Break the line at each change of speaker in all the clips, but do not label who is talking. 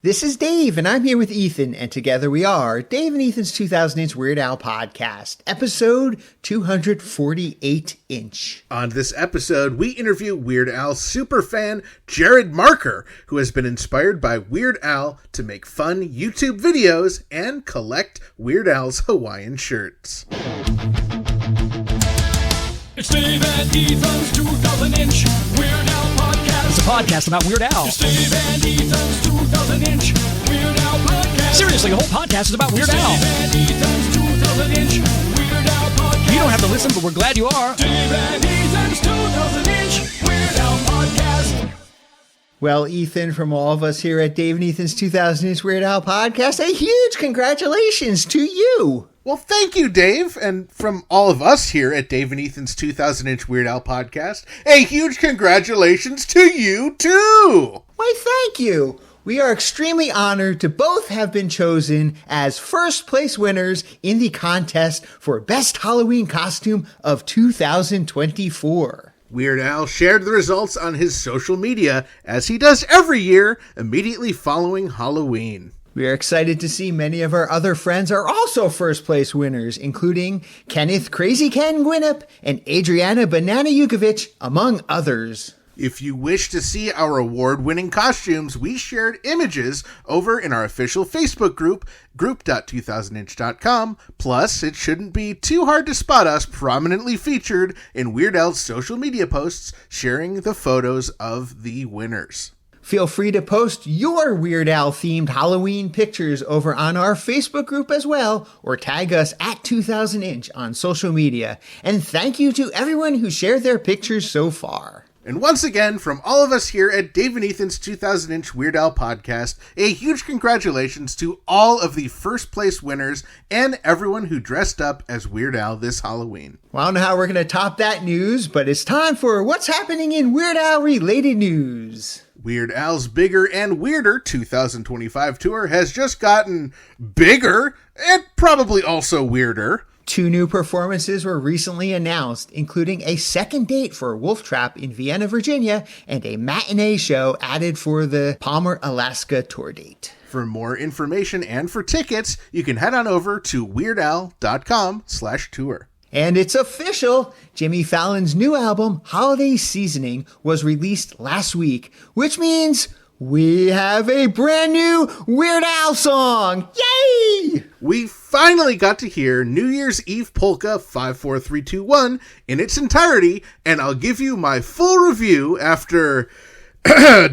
This is Dave, and I'm here with Ethan, and together we are Dave and Ethan's 2000-inch Weird Al podcast, episode 248-inch.
On this episode, we interview Weird Al superfan Jared Marker, who has been inspired by Weird Al to make fun YouTube videos and collect Weird Al's Hawaiian shirts.
It's Dave and Ethan's 2000-inch Weird Al podcast.
It's a podcast about Weird Al.
It's Dave and Ethan's 2000-inch Weird Al podcast.
Seriously, the whole podcast is about Weird Al.
Dave and Ethan's 2000-inch Weird Al podcast.
You don't have to listen, but we're glad you are.
Dave and Ethan's 2000-inch Weird Al podcast.
Well, Ethan, from all of us here at Dave and Ethan's 2000-inch Weird Al podcast, a huge congratulations to you.
Well, thank you, Dave. And from all of us here at Dave and Ethan's 2000-inch Weird Al podcast, a huge congratulations to you, too.
Why, thank you. We are extremely honored to both have been chosen as first place winners in the contest for Best Halloween Costume of 2024.
Weird Al shared the results on his social media, as he does every year, immediately following Halloween.
We are excited to see many of our other friends are also first place winners, including Kenneth Crazy Ken Gwinnett and Adriana Banana Yukovic, among others.
If you wish to see our award-winning costumes, we shared images over in our official Facebook group, group.2000inch.com. Plus, it shouldn't be too hard to spot us prominently featured in Weird Al's social media posts sharing the photos of the winners.
Feel free to post your Weird Al-themed Halloween pictures over on our Facebook group as well, or tag us at 2000inch on social media. And thank you to everyone who shared their pictures so far.
And once again, from all of us here at Dave and Ethan's 2000-inch Weird Al podcast, a huge congratulations to all of the first place winners and everyone who dressed up as Weird Al this Halloween.
Well, I don't know how we're going to top that news, but it's time for what's happening in Weird Al related news.
Weird Al's Bigger and Weirder 2025 tour has just gotten bigger and probably also weirder.
2 new performances were recently announced, including a second date for Wolf Trap in Vienna, Virginia, and a matinee show added for the Palmer, Alaska tour date.
For more information and for tickets, you can head on over to weirdal.com/tour.
And it's official! Jimmy Fallon's new album, Holiday Seasoning, was released last week, which means we have a brand new Weird Al song! Yay!
We finally got to hear New Year's Eve Polka 54321 in its entirety, and I'll give you my full review after...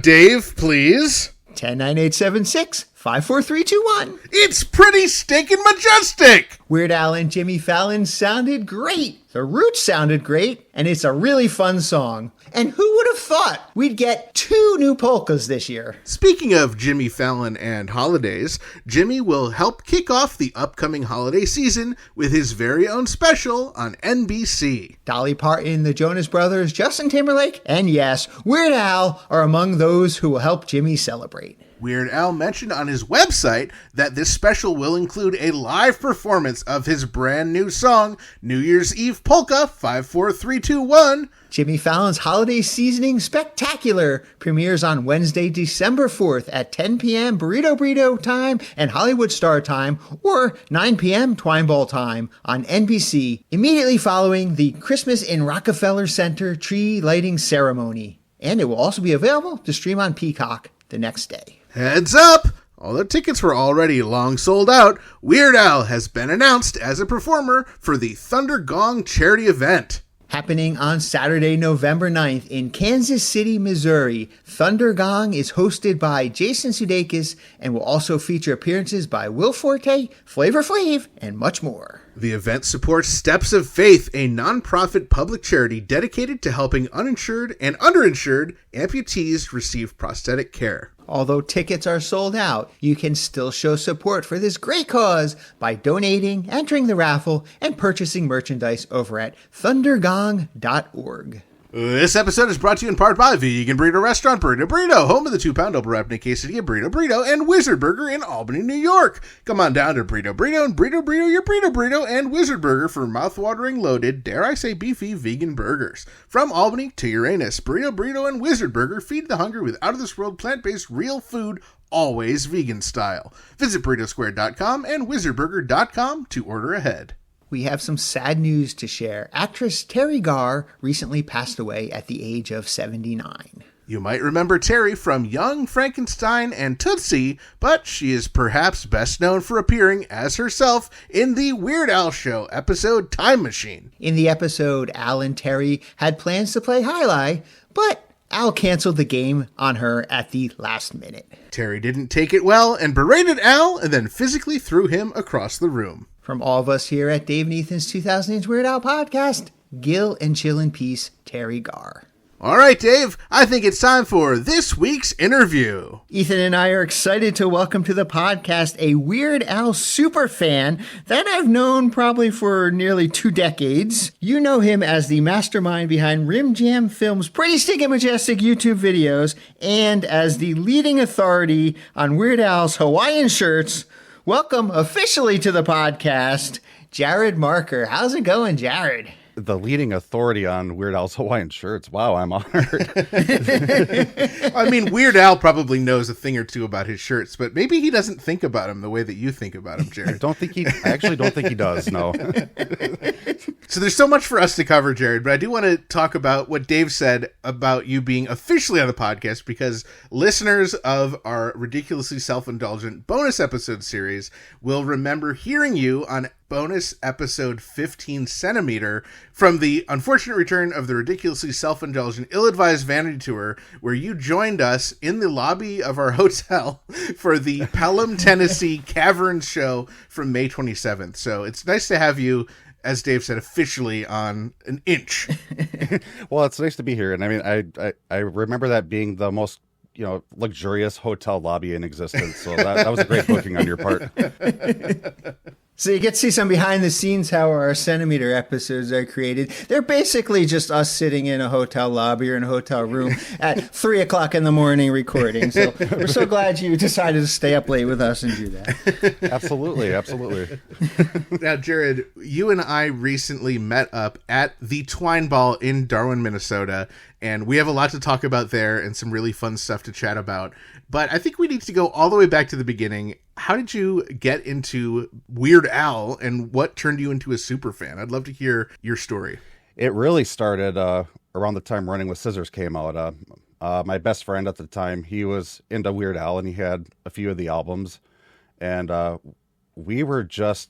Dave, please.
10, 9, 8, 7, 6, 5, 4, 3, 2, 1.
It's pretty stinking majestic!
Weird Al and Jimmy Fallon sounded great. The Roots sounded great, and it's a really fun song. And who would have thought we'd get 2 new polkas this year?
Speaking of Jimmy Fallon and holidays, Jimmy will help kick off the upcoming holiday season with his very own special on NBC.
Dolly Parton, the Jonas Brothers, Justin Timberlake, and yes, Weird Al are among those who will help Jimmy celebrate.
Weird Al mentioned on his website that this special will include a live performance of his brand new song, New Year's Eve Polka 54321.
Jimmy Fallon's Holiday Seasoning Spectacular premieres on Wednesday, December 4th at 10 p.m. Burrito time and Hollywood Star time, or 9 p.m. Twine Ball time on NBC, immediately following the Christmas in Rockefeller Center tree lighting ceremony. And it will also be available to stream on Peacock the next day.
Heads up! Although tickets were already long sold out, Weird Al has been announced as a performer for the Thunder Gong charity event.
Happening on Saturday, November 9th in Kansas City, Missouri, Thunder Gong is hosted by Jason Sudeikis and will also feature appearances by Will Forte, Flavor Flav, and much more.
The event supports Steps of Faith, a nonprofit public charity dedicated to helping uninsured and underinsured amputees receive prosthetic care.
Although tickets are sold out, you can still show support for this great cause by donating, entering the raffle, and purchasing merchandise over at thundergong.org.
This episode is brought to you in part by Vegan Burrito Restaurant, Burrito Burrito, home of the 2-pound double wrapped quesadilla, Burrito Burrito, and Wizard Burger in Albany, New York. Come on down to Burrito Burrito and Burrito Burrito, your Burrito Burrito, and Wizard Burger for mouth-watering, loaded, dare I say beefy, vegan burgers. From Albany to Uranus, Burrito Burrito and Wizard Burger feed the hungry with out-of-this-world plant-based real food always vegan style. Visit burritosquare.com and wizardburger.com to order ahead.
We have some sad news to share. Actress Terry Garr recently passed away at the age of 79.
You might remember Terry from Young Frankenstein and Tootsie, but she is perhaps best known for appearing as herself in the Weird Al Show episode Time Machine.
In the episode, Al and Terry had plans to play Highlight, but Al canceled the game on her at the last minute.
Terry didn't take it well and berated Al and then physically threw him across the room.
From all of us here at Dave and Ethan's 2008 Weird Al podcast, Gil and chill in peace, Terry Garr.
All right, Dave, I think it's time for this week's interview.
Ethan and I are excited to welcome to the podcast a Weird Al superfan that I've known probably for nearly 2 decades. You know him as the mastermind behind Rim Jam Films' Pretty Stinkin' Majestic YouTube videos and as the leading authority on Weird Al's Hawaiian shirts. Welcome officially to the podcast, Jared Marker. How's it going, Jared?
The leading authority on Weird Al's Hawaiian shirts. Wow, I'm honored.
I mean, Weird Al probably knows a thing or two about his shirts, but maybe he doesn't think about them the way that you think about them, Jared.
I actually don't think he does, no.
So there's so much for us to cover, Jared, but I do want to talk about what Dave said about you being officially on the podcast, because listeners of our ridiculously self-indulgent bonus episode series will remember hearing you on bonus episode 15 centimeter from the unfortunate return of the ridiculously self-indulgent ill-advised vanity tour, where you joined us in the lobby of our hotel for the Pelham, Tennessee Caverns show from May 27th. So it's nice to have you, as Dave said, officially on an inch.
Well, it's nice to be here. And I mean, I remember that being the most, luxurious hotel lobby in existence. So that was a great booking on your part.
So you get to see some behind the scenes how our centimeter episodes are created. They're basically just us sitting in a hotel lobby or in a hotel room at 3 o'clock in the morning recording. So we're so glad you decided to stay up late with us and do that.
Absolutely, absolutely.
Now, Jared, you and I recently met up at the Twine Ball in Darwin, Minnesota, and we have a lot to talk about there and some really fun stuff to chat about. But I think we need to go all the way back to the beginning. How did you get into Weird Al, and what turned you into a super fan? I'd love to hear your story.
It really started around the time Running with Scissors came out. My best friend at the time, he was into Weird Al, and he had a few of the albums. And we were just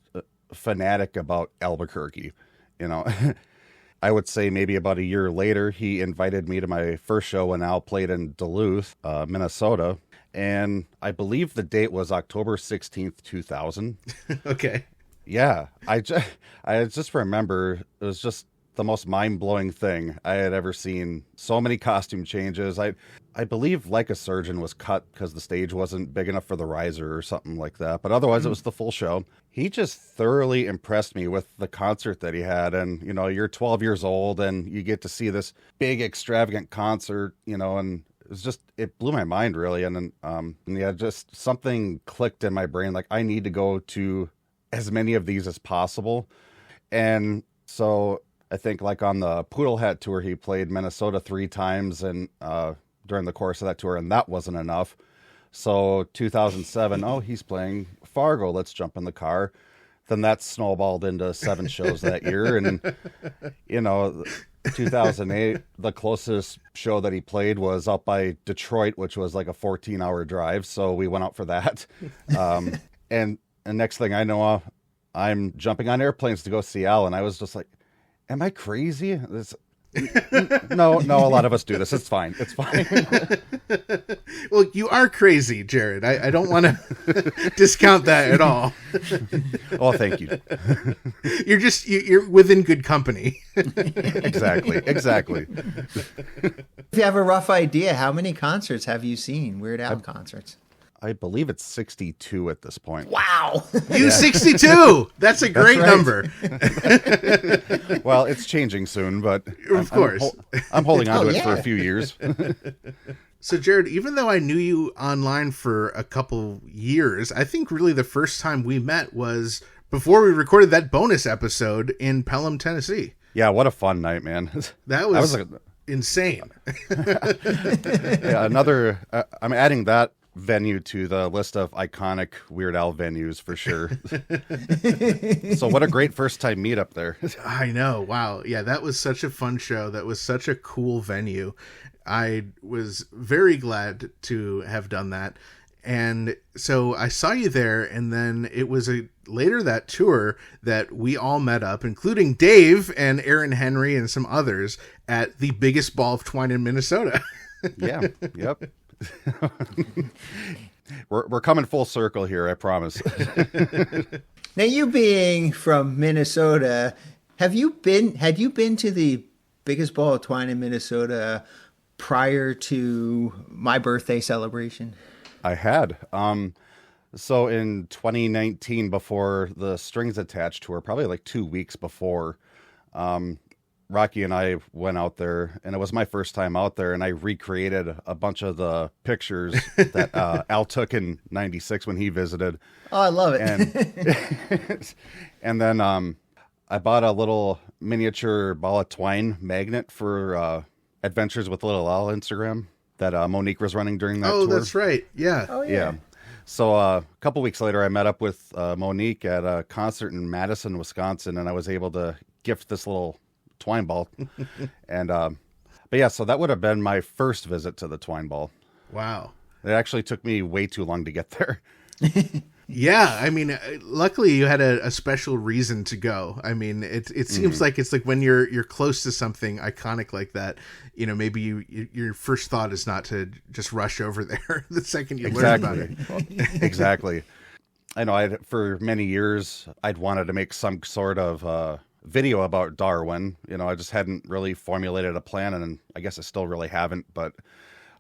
fanatic about Albuquerque, I would say maybe about a year later, he invited me to my first show when Al played in Duluth, Minnesota. And I believe the date was October 16th, 2000.
Okay.
Yeah. I just remember it was just the most mind-blowing thing I had ever seen. So many costume changes. I believe Like a Surgeon was cut because the stage wasn't big enough for the riser or something like that. But otherwise, it was the full show. He just thoroughly impressed me with the concert that he had. And, you're 12 years old and you get to see this big, extravagant concert, and it blew my mind, really. And then, just something clicked in my brain. Like, I need to go to as many of these as possible. And so I think, like, on the Poodle Hat tour, he played Minnesota 3 times and during the course of that tour, and that wasn't enough. So 2007, he's playing Fargo. Let's jump in the car. Then that snowballed into 7 shows that year. And, 2008, the closest show that he played was up by Detroit, which was like a 14-hour drive. So we went out for that. And next thing I know, I'm jumping on airplanes to go see Al. And I was just like, am I crazy? No, a lot of us do this. It's fine.
Well, you are crazy, Jared. I don't want to discount that at all.
Oh, thank you.
You're within good company.
Exactly.
If you have a rough idea, how many concerts have you seen, Weird Al concerts?
I believe it's 62 at this point.
Wow.
62. That's a great number.
Well, it's changing soon, but
of course.
I'm holding on to it for a few years.
So, Jared, even though I knew you online for a couple years, I think really the first time we met was before we recorded that bonus episode in Pelham, Tennessee.
Yeah, what a fun night, man.
That was insane.
Yeah, I'm adding that venue to the list of iconic Weird Al venues for sure. So what a great first time meetup there.
I know. Wow. Yeah, that was such a fun show. That was such a cool venue. I was very glad to have done that. And so I saw you there, and then it was later that tour that we all met up, including Dave and Aaron Henry and some others, at the biggest ball of twine in Minnesota.
Yeah. Yep. We're coming full circle here, I promise.
Now, you being from Minnesota, had you been to the biggest ball of twine in Minnesota prior to my birthday celebration?
I had. So in 2019, before the Strings Attached tour, probably like 2 weeks before, Rocky and I went out there, and it was my first time out there, and I recreated a bunch of the pictures that Al took in '96 when he visited.
Oh, I love it.
And then I bought a little miniature ball of twine magnet for Adventures with Little Al Instagram that Monique was running during that tour.
Oh, that's right. Yeah.
Oh,
Yeah. So a couple weeks later, I met up with Monique at a concert in Madison, Wisconsin, and I was able to gift this little twine ball. And but yeah, so that would have been my first visit to the Twine Ball.
Wow.
It actually took me way too long to get there.
Yeah, I mean, luckily you had a special reason to go. I mean, it seems like it's like when you're close to something iconic like that, you know, maybe your first thought is not to just rush over there the second you learn about it.
Exactly. I know for many years I'd wanted to make some sort of video about Darwin. You know, I just hadn't really formulated a plan, and I guess I still really haven't, but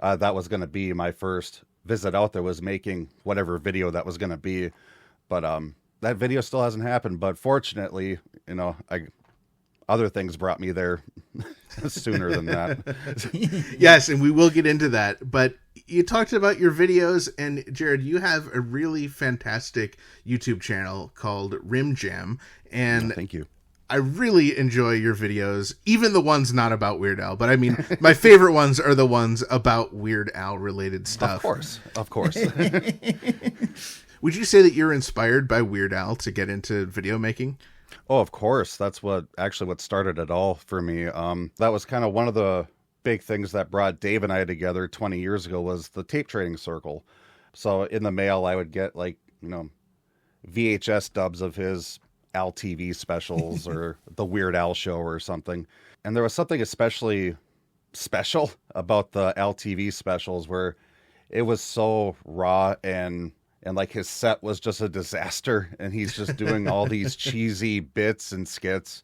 that was going to be my first visit out there, was making whatever video that was going to be. But that video still hasn't happened, but fortunately, you know, other things brought me there sooner than that.
Yes, and we will get into that, but you talked about your videos, and Jared, you have a really fantastic YouTube channel called Rim Jam, and
Thank you.
I really enjoy your videos, even the ones not about Weird Al. But I mean, my favorite ones are the ones about Weird Al related stuff.
Of course.
Would you say that you're inspired by Weird Al to get into video making?
Oh, of course. That's what started it all for me. That was kind of one of the big things that brought Dave and I together 20 years ago, was the tape trading circle. So in the mail, I would get VHS dubs of his Al TV specials or the Weird Al show or something. And there was something especially special about the Al TV specials, where it was so raw and like his set was just a disaster, and he's just doing all these cheesy bits and skits.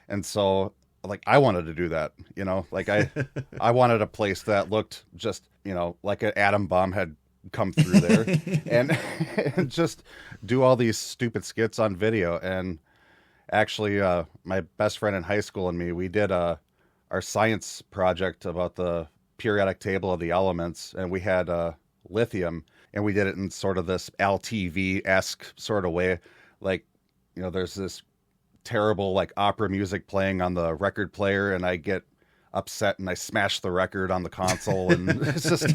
And so like I wanted to do that, you know, like I wanted a place that looked just, you know, like an atom bomb had come through there and just do all these stupid skits on video. And actually my best friend in high school and me, we did our science project about the periodic table of the elements, and we had lithium, and we did it in sort of this LTV-esque sort of way. Like, you know, there's this terrible like opera music playing on the record player, and I get upset and I smash the record on the console, and it's just,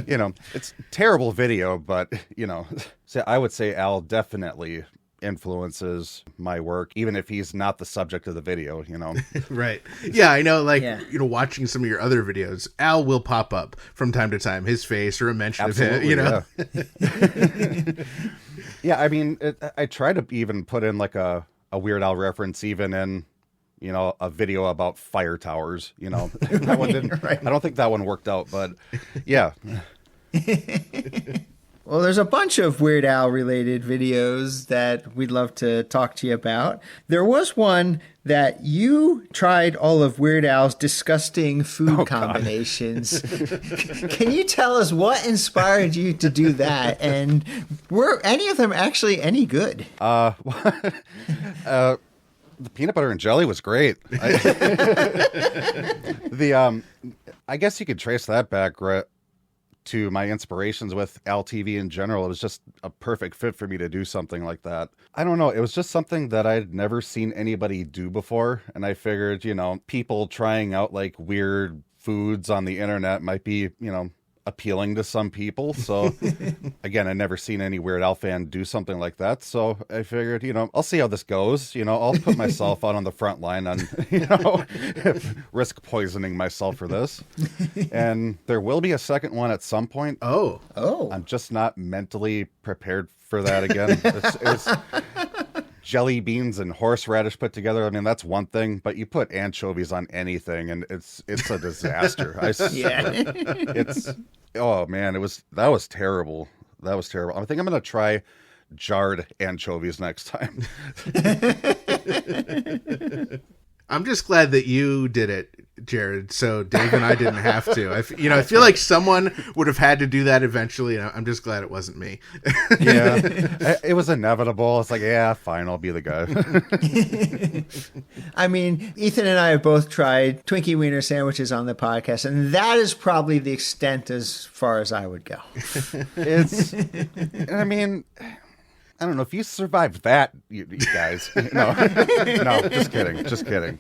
you know, it's terrible video, but, you know, so I would say Al definitely influences my work, even if he's not the subject of the video, you know.
Right. Yeah, I know, like, you know, watching some of your other videos, Al will pop up from time to time, his face or a mention
Absolutely,
of him, you know.
Yeah, I mean, I try to even put in like a Weird Al reference, even in, you know, a video about fire towers, you know. That one didn't, right. I don't think that one worked out, but yeah.
Well, there's a bunch of Weird Al related videos that we'd love to talk to you about. There was one that you tried all of Weird Al's disgusting food combinations. Can you tell us what inspired you to do that? And were any of them actually any good?
The peanut butter and jelly was great. I guess you could trace that back to my inspirations with Al TV in general. It was just a perfect fit for me to do something like that. I don't know. It was just something that I'd never seen anybody do before. And I figured, you know, people trying out like weird foods on the internet might be, you know, appealing to some people. So again, I never seen any Weird Al fan do something like that. So I figured, I'll see how this goes. I'll put myself out on the front line on, risk poisoning myself for this. And there will be a second one at some point.
Oh.
I'm just not mentally prepared for that again. It's jelly beans and horseradish put together. I mean, that's one thing, but you put anchovies on anything and it's a disaster. Oh man, that was terrible. That was terrible. I think I'm going to try jarred anchovies next time.
I'm just glad that you did it, Jared, so Dave and I didn't have to. I feel like someone would have had to do that eventually, and I'm just glad it wasn't me.
Yeah, it was inevitable. It's like, yeah, fine, I'll be the guy.
I mean, Ethan and I have both tried Twinkie Wiener sandwiches on the podcast, and that is probably the extent as far as I would go.
I mean, I don't know if you survived that, you guys. No, just kidding.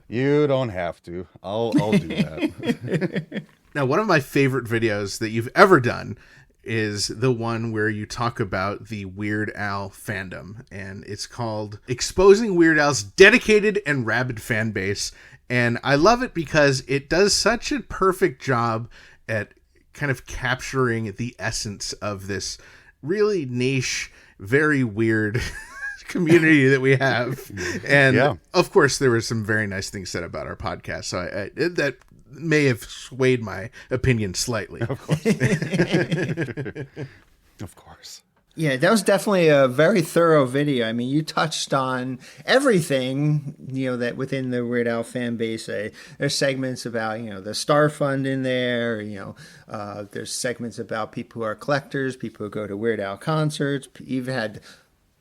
You don't have to. I'll do that.
Now, one of my favorite videos that you've ever done is the one where you talk about the Weird Al fandom, and it's called Exposing Weird Al's Dedicated and Rabid Fan Base. And I love it because it does such a perfect job at kind of capturing the essence of this really niche, very weird community that we have. And of course there were some very nice things said about our podcast, so that may have swayed my opinion slightly.
Of course. Of course.
Yeah, that was definitely a very thorough video. I mean, you touched on everything, that within the Weird Al fan base. There's segments about, the Star Fund in there. There's segments about people who are collectors, people who go to Weird Al concerts. You even had a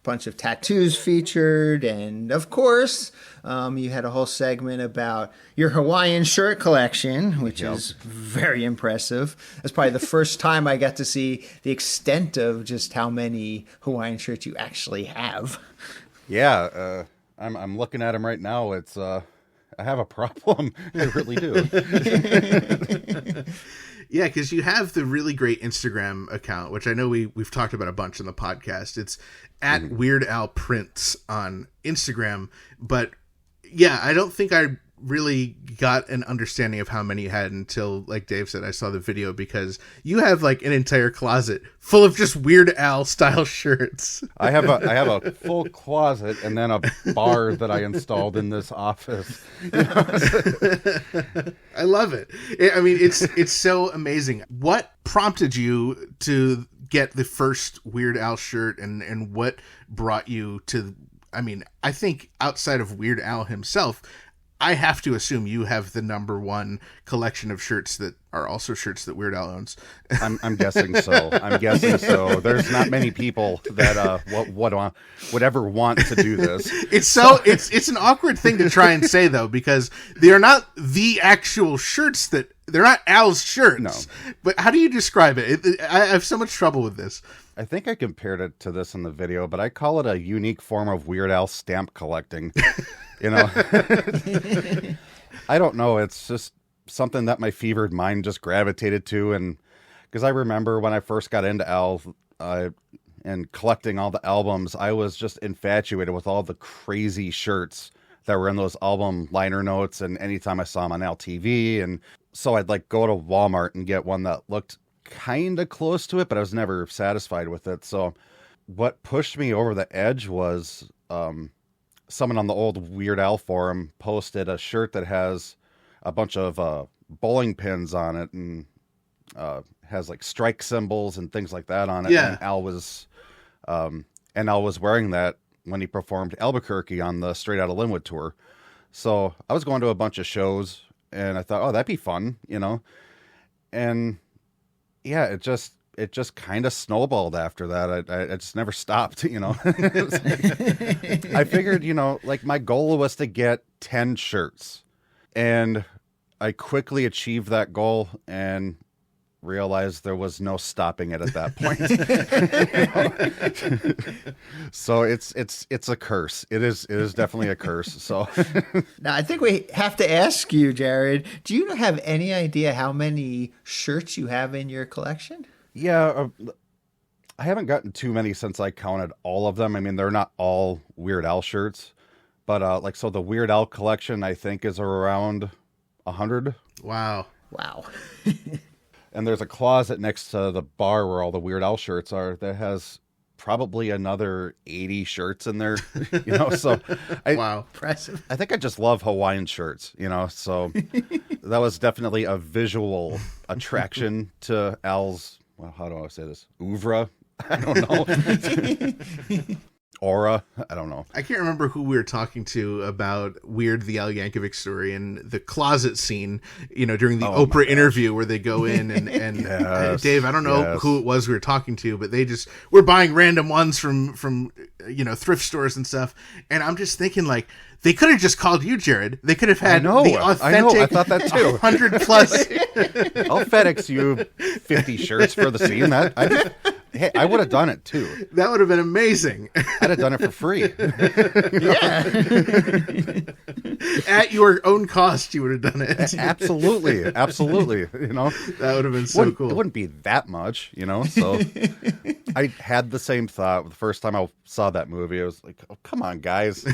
bunch of tattoos featured. And, of course, you had a whole segment about your Hawaiian shirt collection, which is very impressive. That's probably the first time I got to see the extent of just how many Hawaiian shirts you actually have.
Yeah, I'm looking at them right now. It's I have a problem. I really do.
Yeah, because you have the really great Instagram account, which I know we've talked about a bunch on the podcast. It's at Weird Al Prints on Instagram. But yeah, I don't think I really got an understanding of how many you had until, like Dave said, I saw the video, because you have like an entire closet full of just Weird Al style shirts.
I have a full closet and then a bar that I installed in this office.
I love it. I mean, it's so amazing. What prompted you to get the first Weird Al shirt, and what brought you to, I mean, I think outside of Weird Al himself, I have to assume you have the number one collection of shirts that are also shirts that Weird Al owns.
I'm guessing so. There's not many people that would ever want to do this.
It's an awkward thing to try and say, though, because they are not the actual shirts they're not Al's shirts.
No.
But how do you describe it? I have so much trouble with this.
I think I compared it to this in the video, but I call it a unique form of Weird Al stamp collecting. I don't know. It's just something that my fevered mind just gravitated to. And because I remember when I first got into Al and collecting all the albums, I was just infatuated with all the crazy shirts that were in those album liner notes. And anytime I saw them on Al TV, and so I'd like go to Walmart and get one that looked kind of close to it, but I was never satisfied with it. So what pushed me over the edge was someone on the old Weird Al forum posted a shirt that has a bunch of bowling pins on it, and has like strike symbols and things like that on it.
Yeah.
And Al was wearing that when he performed Albuquerque on the Straight Outta Linwood tour. So I was going to a bunch of shows, and I thought, oh, that'd be fun, and yeah, it just kind of snowballed after that. I just never stopped, I figured, like my goal was to get 10 shirts, and I quickly achieved that goal. And realized there was no stopping it at that point. So it's a curse. It is definitely a curse. So
Now, I think we have to ask you, Jared, do you have any idea how many shirts you have in your collection?
yeah, I haven't gotten too many since I counted all of them. I mean, they're not all Weird Al shirts, but so the Weird Al collection I think is around 100.
Wow.
Wow.
And there's a closet next to the bar where all the Weird Al shirts are that has probably another 80 shirts in there, so
Wow.
Impressive.
I think I just love Hawaiian shirts, so that was definitely a visual attraction to Al's, well, how do I say this? Oeuvre? I don't know. Aura? I don't know.
I can't remember who we were talking to about Weird the Al Yankovic story and the closet scene, during the Oprah interview where they go in and
Yes,
Dave, I don't know
yes.
who it was we were talking to, but they just were buying random ones from thrift stores and stuff. And I'm just thinking, like, they could have just called you, Jared. They could have had the authentic
I thought that too.
100 plus.
I'll FedEx you 50 shirts for the scene. I would have done it too.
That would have been amazing.
I'd have done it for free.
At your own cost, you would have done it.
Absolutely.
That would have been so cool.
It wouldn't be that much, So I had the same thought the first time I saw that movie. I was like, oh, come on, guys.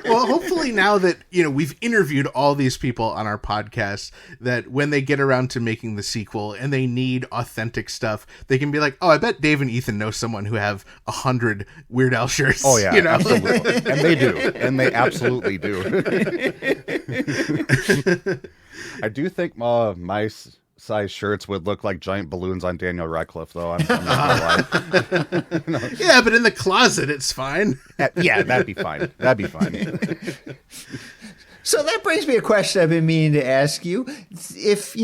Well, hopefully now that, we've interviewed all these people on our podcast, that when they get around to making the sequel and they need authentic stuff, they can be like, oh, I bet Dave and Ethan know someone who have 100 Weird Al shirts.
Oh, yeah, absolutely. And they do. And they absolutely do. I do think my size shirts would look like giant balloons on Daniel Radcliffe, though. I'm not gonna lie.
Yeah, but in the closet, it's fine.
Yeah, that'd be fine.
So that brings me a question I've been meaning to ask you. If,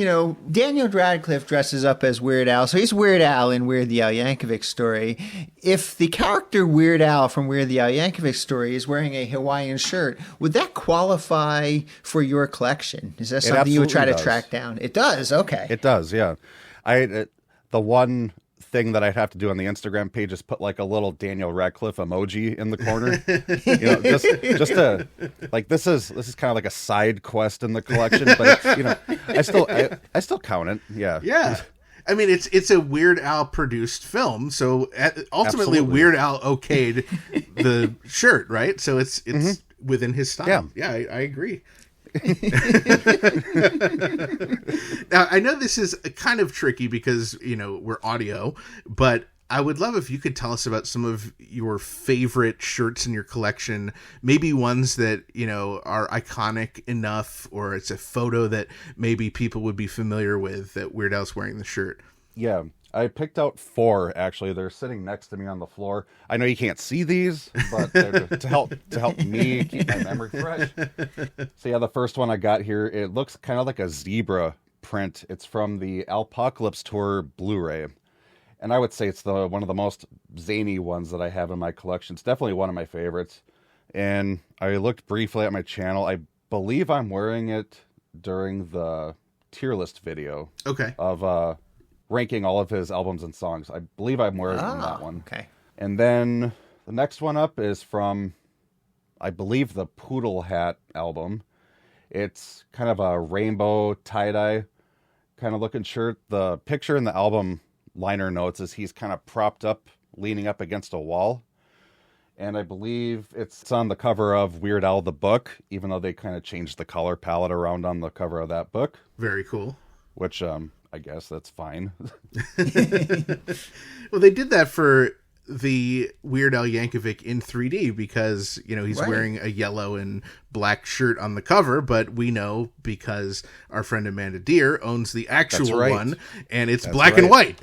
Daniel Radcliffe dresses up as Weird Al, so he's Weird Al in Weird the Al Yankovic Story. If the character Weird Al from Weird the Al Yankovic Story is wearing a Hawaiian shirt, would that qualify for your collection? Is that something you would try to track down? It does, okay.
It does, yeah. The one thing that I'd have to do on the Instagram page is put like a little Daniel Radcliffe emoji in the corner. Just to, like, this is kind of like a side quest in the collection, but I still count it. Yeah.
Yeah. I mean, it's a Weird Al produced film, so ultimately
Absolutely.
Weird Al okayed the shirt, right? So it's within his style. Yeah, I agree. Now, I know this is kind of tricky because, we're audio, but I would love if you could tell us about some of your favorite shirts in your collection, maybe ones that, are iconic enough, or it's a photo that maybe people would be familiar with that Weird Al's wearing the shirt.
Yeah. I picked out 4, actually. They're sitting next to me on the floor. I know you can't see these, but they're to help me keep my memory fresh. So yeah, the first one I got here, it looks kind of like a zebra print. It's from the Alpocalypse Tour Blu-ray. And I would say it's one of the most zany ones that I have in my collection. It's definitely one of my favorites. And I looked briefly at my channel. I believe I'm wearing it during the tier list video.
Okay.
Of ranking all of his albums and songs. I believe I'm wearing that one.
Okay.
And then the next one up is from, I believe, the Poodle Hat album. It's kind of a rainbow tie-dye kind of looking shirt. The picture in the album liner notes is he's kind of propped up, leaning up against a wall. And I believe it's on the cover of Weird Al the book, even though they kind of changed the color palette around on the cover of that book.
Very cool.
Which, I guess that's fine.
Well, they did that for the Weird Al Yankovic in 3D because, he's wearing a yellow and black shirt on the cover, but we know because our friend Amanda Deer owns the actual one, and it's black and white.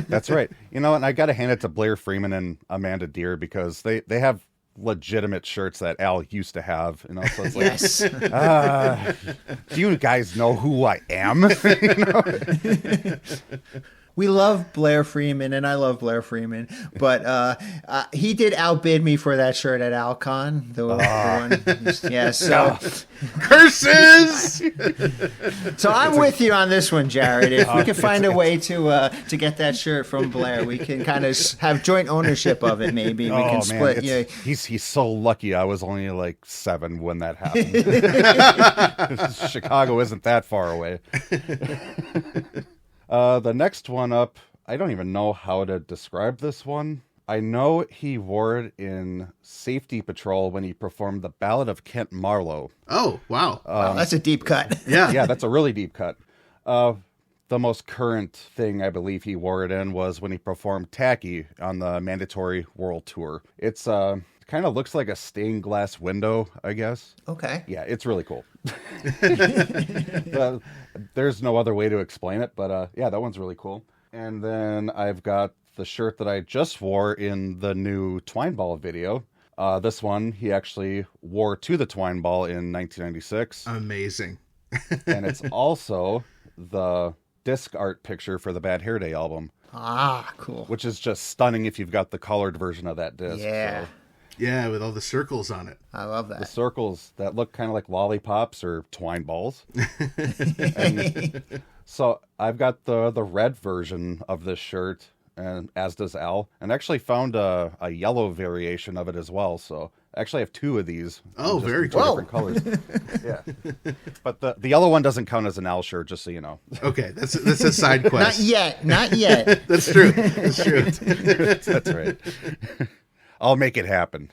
That's right. And I got to hand it to Blair Freeman and Amanda Deer because they have legitimate shirts that Al used to have. So it's like,
Yes.
do you guys know who I am?
We love Blair Freeman, and I love Blair Freeman, but he did outbid me for that shirt at Alcon. The one, yeah. So
Curses!
so I'm with you on this one, Jared. If we can find a way to get that shirt from Blair, we can kind of have joint ownership of it. Maybe we can split. Yeah.
He's so lucky. I was only like 7 when that happened. Chicago isn't that far away. The next one up, I don't even know how to describe this one. I know he wore it in Safety Patrol when he performed the Ballad of Kent Marlowe.
Oh, wow.
Wow, that's a deep cut.
Yeah.
Yeah, that's a really deep cut. The most current thing I believe he wore it in was when he performed Tacky on the Mandatory World Tour. It's kind of looks like a stained glass window, I guess.
Okay.
Yeah, it's really cool. There's no other way to explain it, but yeah, that one's really cool. And then I've got the shirt that I just wore in the new Twine Ball video. This one he actually wore to the Twine Ball in 1996.
Amazing.
And it's also the disc art picture for the Bad Hair Day album.
Ah, cool.
Which is just stunning if you've got the colored version of that disc.
Yeah.
So.
Yeah, with all the circles on it.
I love that.
The circles that look kind of like lollipops or twine balls. And so I've got the red version of this shirt, and as does Al, and actually found a yellow variation of it as well. So I actually have 2 of these.
Oh, very
cool. Different colors. Yeah. But the yellow one doesn't count as an Al shirt, just so you know.
Okay, that's a side quest.
Not yet.
That's true. That's true.
That's right. I'll make it happen.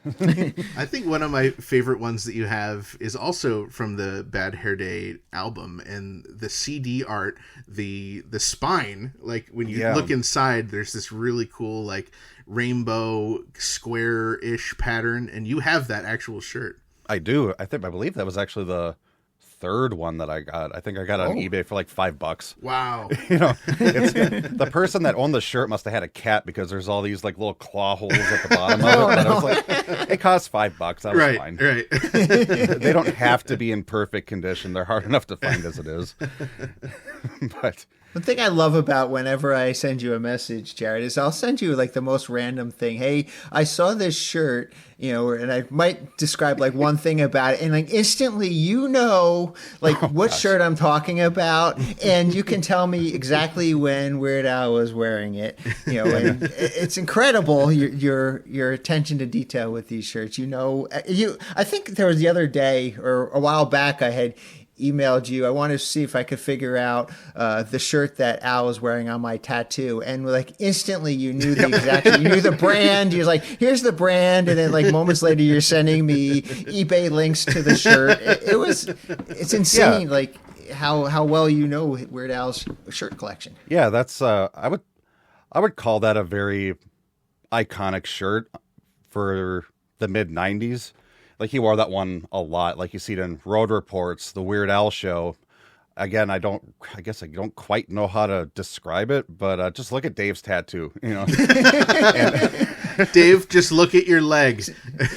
I think one of my favorite ones that you have is also from the Bad Hair Day album, and the CD art, the spine, like when you look inside, there's this really cool like rainbow square-ish pattern, and you have that actual shirt.
I do. I believe that was actually the 3rd one that I got. I think I got it on eBay for like $5.
Wow.
You know, the person that owned the shirt must have had a cat, because there's all these like little claw holes at the bottom of it. But I was like, it costs $5. That was fine.
Right.
They don't have to be in perfect condition. They're hard enough to find as it is. But
the thing I love about whenever I send you a message, Jared, is I'll send you like the most random thing. Hey, I saw this shirt, you know, and I might describe like one thing about it, and like instantly, you know, like what shirt I'm talking about, and you can tell me exactly when Weird Al was wearing it. You know, and it's incredible your attention to detail with these shirts. You know, I think there was the other day or a while back I had emailed you. I wanted to see if I could figure out the shirt that Al was wearing on my tattoo, and like instantly you knew you knew the brand. You're like, here's the brand, and then like moments later you're sending me eBay links to the shirt. It's insane, like how well you know Weird Al's shirt collection.
Yeah, that's I would call that a very iconic shirt for the mid 90s. Like, he wore that one a lot. Like, you see it in Road Reports, the Weird Al Show. Again, I guess I don't quite know how to describe it, but just look at Dave's tattoo, you know.
Dave, just look at your legs.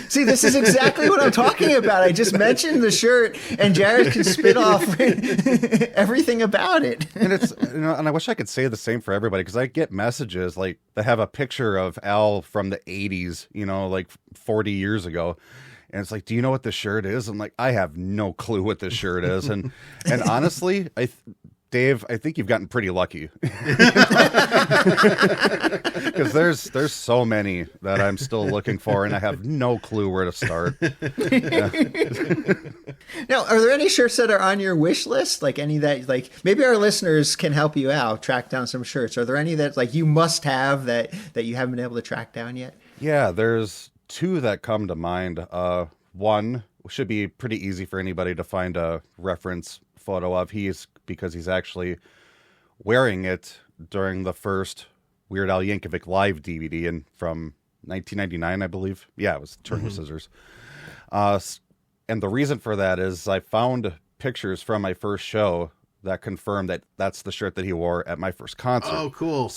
See, this is exactly what I'm talking about. I just mentioned the shirt, and Jared can spit off everything about it.
And it's, you know, and I wish I could say the same for everybody, because I get messages like that have a picture of Al from the 80s, you know, like 40 years ago. And it's like, do you know what this shirt is? I'm like, I have no clue what this shirt is. And honestly, Dave, I think you've gotten pretty lucky. Because there's so many that I'm still looking for, and I have no clue where to start. Yeah.
Now, are there any shirts that are on your wish list? Like any that, like, maybe our listeners can help you out, track down some shirts. Are there any that, like, you must have that you haven't been able to track down yet?
Yeah, there's 2 that come to mind. One should be pretty easy for anybody to find a reference photo of. Because he's actually wearing it during the first Weird Al Yankovic live DVD from 1999, I believe. Yeah, it was Turn with Scissors. And the reason for that is I found pictures from my first show that confirmed that that's the shirt that he wore at my first concert.
Oh, cool.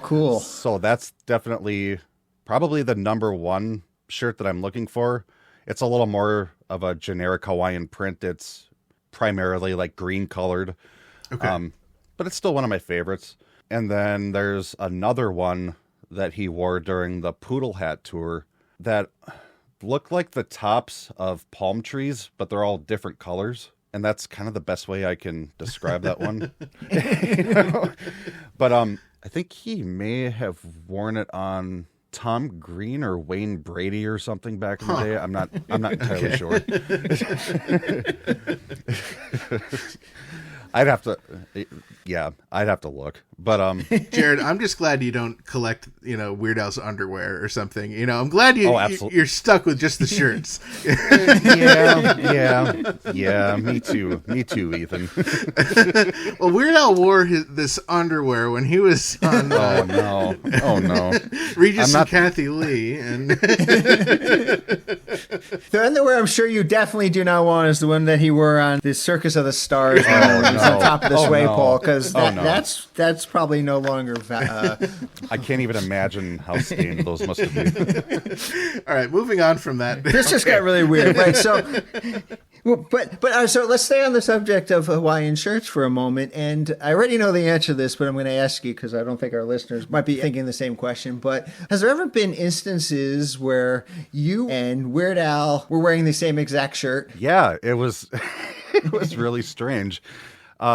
Cool.
So that's definitely probably the number 1 shirt that I'm looking for. It's a little more of a generic Hawaiian print. It's primarily like green colored.
Okay.
But it's still one of my favorites. And then there's another one that he wore during the Poodle Hat tour that look like the tops of palm trees, but they're all different colors. And that's kind of the best way I can describe that one. But I think he may have worn it on Tom Green or Wayne Brady or something back in the day. I'm not entirely sure. I'd have to look. But
Jared, I'm just glad you don't collect, Weird Al's underwear or something. I'm glad you're stuck with just the shirts.
yeah. Me too, Ethan.
Well, Weird Al wore this underwear when he was on.
Oh no,
Regis and Kathy Lee, and
the underwear I'm sure you definitely do not want is the one that he wore on the Circus of the Stars. On top of the sway pole, because that's probably no longer.
I can't even imagine how stained those must have been.
All right, moving on from that.
This just got really weird, right? So, so let's stay on the subject of Hawaiian shirts for a moment. And I already know the answer to this, but I'm going to ask you because I don't think our listeners might be thinking the same question. But has there ever been instances where you and Weird Al were wearing the same exact shirt?
Yeah, it was. It was really strange.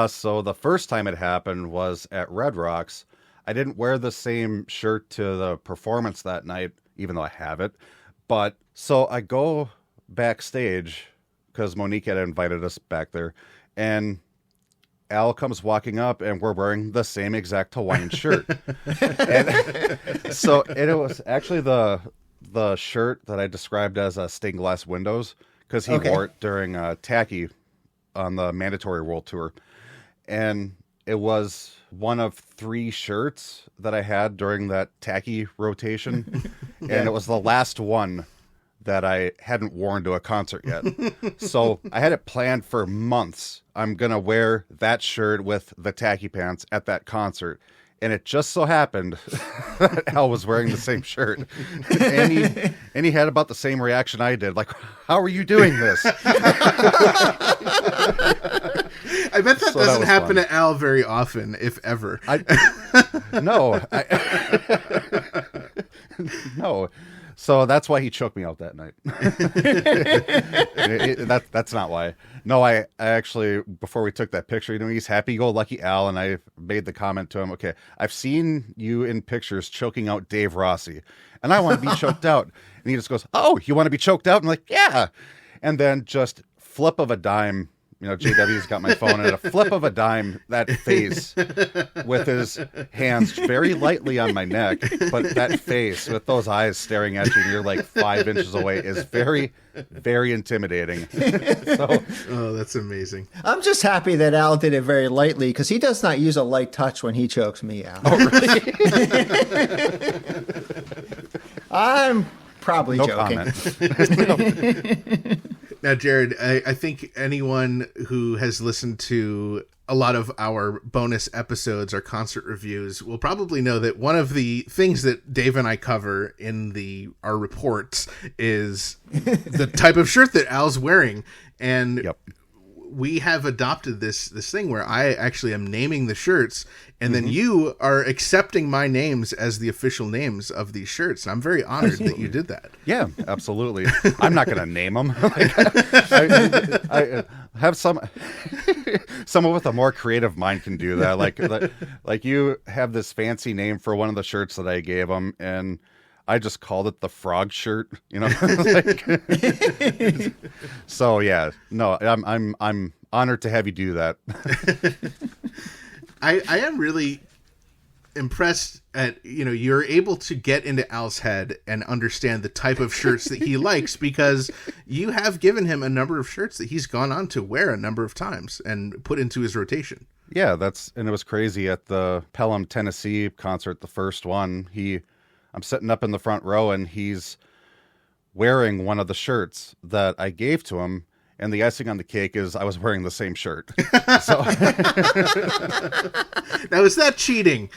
So the first time it happened was at Red Rocks. I didn't wear the same shirt to the performance that night, even though I have it. But so I go backstage because Monique had invited us back there, and Al comes walking up, and we're wearing the same exact Hawaiian shirt. And so it was actually the shirt that I described as stained glass windows because he wore it during Tacky on the Mandatory World Tour. And it was one of 3 shirts that I had during that Tacky rotation. And it was the last one that I hadn't worn to a concert yet. So I had it planned for months. I'm going to wear that shirt with the Tacky pants at that concert. And it just so happened that Al was wearing the same shirt. And he had about the same reaction I did. Like, how are you doing this?
I bet that doesn't happen to Al very often, if ever.
No. No. So that's why he choked me out that night. That's not why. No, I actually, before we took that picture, he's happy-go-lucky Al, and I made the comment to him, okay, I've seen you in pictures choking out Dave Rossi, and I want to be choked out. And he just goes, oh, you want to be choked out? I'm like, yeah. And then just flip of a dime, JW's got my phone, and at a flip of a dime, that face with his hands very lightly on my neck, but that face with those eyes staring at you and you're like 5 inches away is very, very intimidating.
Oh, that's amazing.
I'm just happy that Al did it very lightly because he does not use a light touch when he chokes me out.
Oh, really?
I'm probably
no
joking.
Comment.
Now, Jared, I think anyone who has listened to a lot of our bonus episodes or concert reviews will probably know that one of the things that Dave and I cover in our reports is the type of shirt that Al's wearing. And we have adopted this thing where I actually am naming the shirts, and then you are accepting my names as the official names of these shirts. And I'm very honored that you did that.
Yeah, absolutely. I'm not going to name them. I have someone with a more creative mind can do that. Like you have this fancy name for one of the shirts that I gave him, and I just called it the frog shirt, So yeah, no, I'm honored to have you do that.
I am really impressed at, you're able to get into Al's head and understand the type of shirts that he likes, because you have given him a number of shirts that he's gone on to wear a number of times and put into his rotation.
Yeah, and it was crazy at the Pelham, Tennessee concert, the first one. I'm sitting up in the front row, and he's wearing one of the shirts that I gave to him, and the icing on the cake is I was wearing the same shirt. So
now, is that cheating?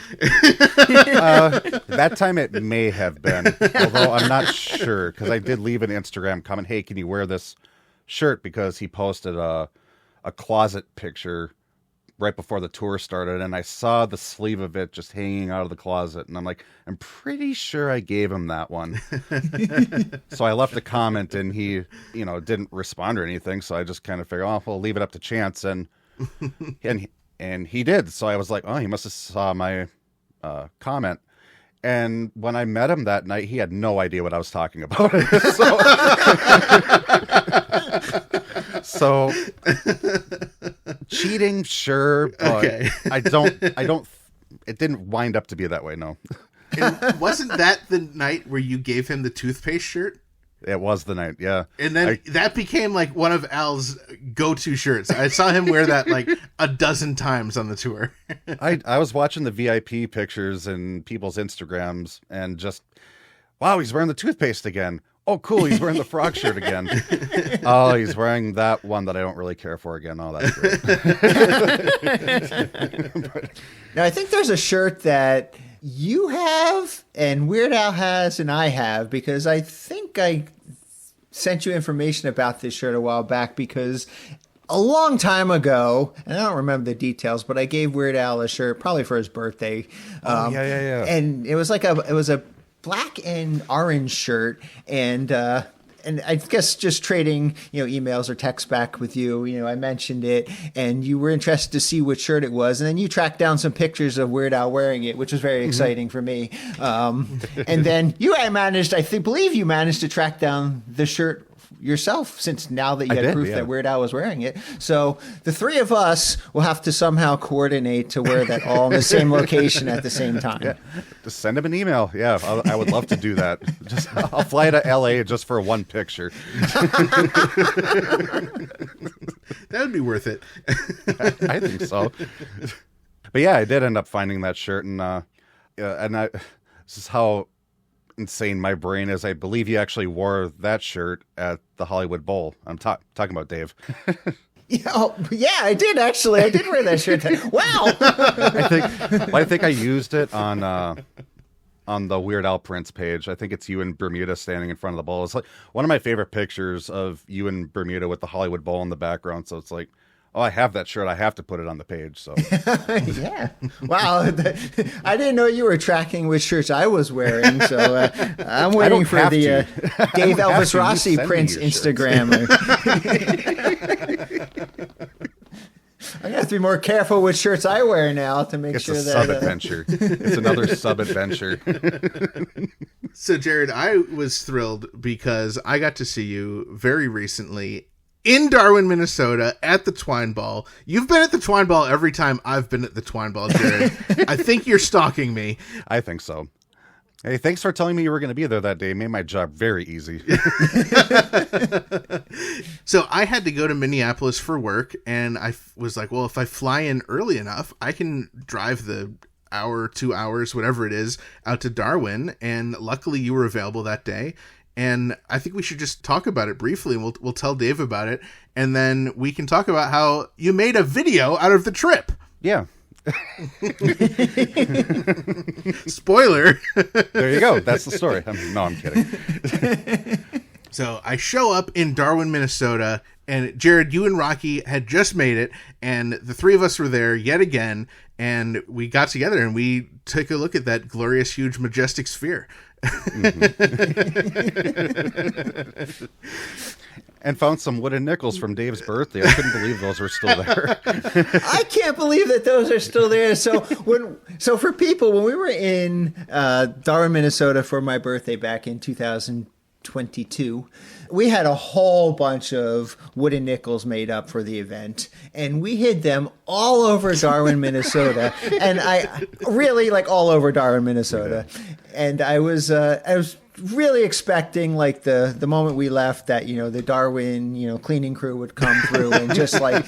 That time it may have been, although I'm not sure, because I did leave an Instagram comment, hey, can you wear this shirt? Because he posted a closet picture right before the tour started, and I saw the sleeve of it just hanging out of the closet, and I'm like, I'm pretty sure I gave him that one. So I left a comment, and he, didn't respond or anything. So I just kind of figured, oh, we'll leave it up to chance, and he did. So I was like, oh, he must have saw my comment. And when I met him that night, he had no idea what I was talking about. So cheating, sure, but
Okay.
I don't, it didn't wind up to be that way, no.
And wasn't that the night where you gave him the toothpaste shirt?
It was the night, yeah.
And then that became like one of Al's go-to shirts. I saw him wear that like a dozen times on the tour.
I was watching the VIP pictures and people's Instagrams and just, wow, he's wearing the toothpaste again. Oh, cool, he's wearing the frog shirt again. Oh, he's wearing that one that I don't really care for again. Oh, that's great.
Now, I think there's a shirt that you have and Weird Al has and I have, because I think I sent you information about this shirt a while back, because a long time ago, and I don't remember the details, but I gave Weird Al a shirt probably for his birthday.
Yeah.
And it was a black and orange shirt, and I guess just trading, emails or texts back with you, I mentioned it, and you were interested to see which shirt it was. And then you tracked down some pictures of Weird Al wearing it, which was very exciting for me. And then believe you managed to track down the shirt yourself, since now that you had proof that Weird Al was wearing it. So the three of us will have to somehow coordinate to wear that all in the same location at the same time.
Yeah. Just send him an email. Yeah, I would love to do that. I'll fly to LA just for one picture.
That would be worth it.
I think so. But yeah, I did end up finding that shirt, and this is how insane my brain is. I believe you actually wore that shirt at the Hollywood Bowl. I'm talking about Dave.
Yeah, I did actually. I did wear that shirt. Wow.
I think I used it on the Weird Al Prince page. I think it's you in Bermuda standing in front of the bowl. It's like one of my favorite pictures of you in Bermuda with the Hollywood Bowl in the background. So it's like, oh, I have that shirt. I have to put it on the page. So
yeah. Wow. I didn't know you were tracking which shirts I was wearing. So I'm waiting for the Dave Elvis Rossi Prince Instagram. I'm going to have to be more careful which shirts I wear now to make sure that...
It's a sub-adventure. It's another sub-adventure.
So, Jared, I was thrilled because I got to see you very recently in Darwin, Minnesota, at the Twine Ball. You've been at the Twine Ball every time I've been at the Twine Ball, Jared. I think you're stalking me.
I think so. Hey, thanks for telling me you were going to be there that day. It made my job very easy.
So I had to go to Minneapolis for work, and I was like, well, if I fly in early enough, I can drive the hour, 2 hours, whatever it is, out to Darwin. And luckily you were available that day. And I think we should just talk about it briefly. And we'll tell Dave about it. And then we can talk about how you made a video out of the trip.
Yeah.
Spoiler.
There you go. That's the story. I'm kidding.
So I show up in Darwin, Minnesota, and Jared, you and Rocky had just made it, and the three of us were there yet again, and we got together and we took a look at that glorious, huge, majestic sphere.
And found some wooden nickels from Dave's birthday. I couldn't believe those were still there.
I can't believe that those are still there. So for people, when we were in Darwin, Minnesota for my birthday back in 2022, we had a whole bunch of wooden nickels made up for the event, and we hid them all over Darwin, Minnesota, and I really like all over Darwin, Minnesota. And I was really expecting like the moment we left that, the Darwin, cleaning crew would come through and just like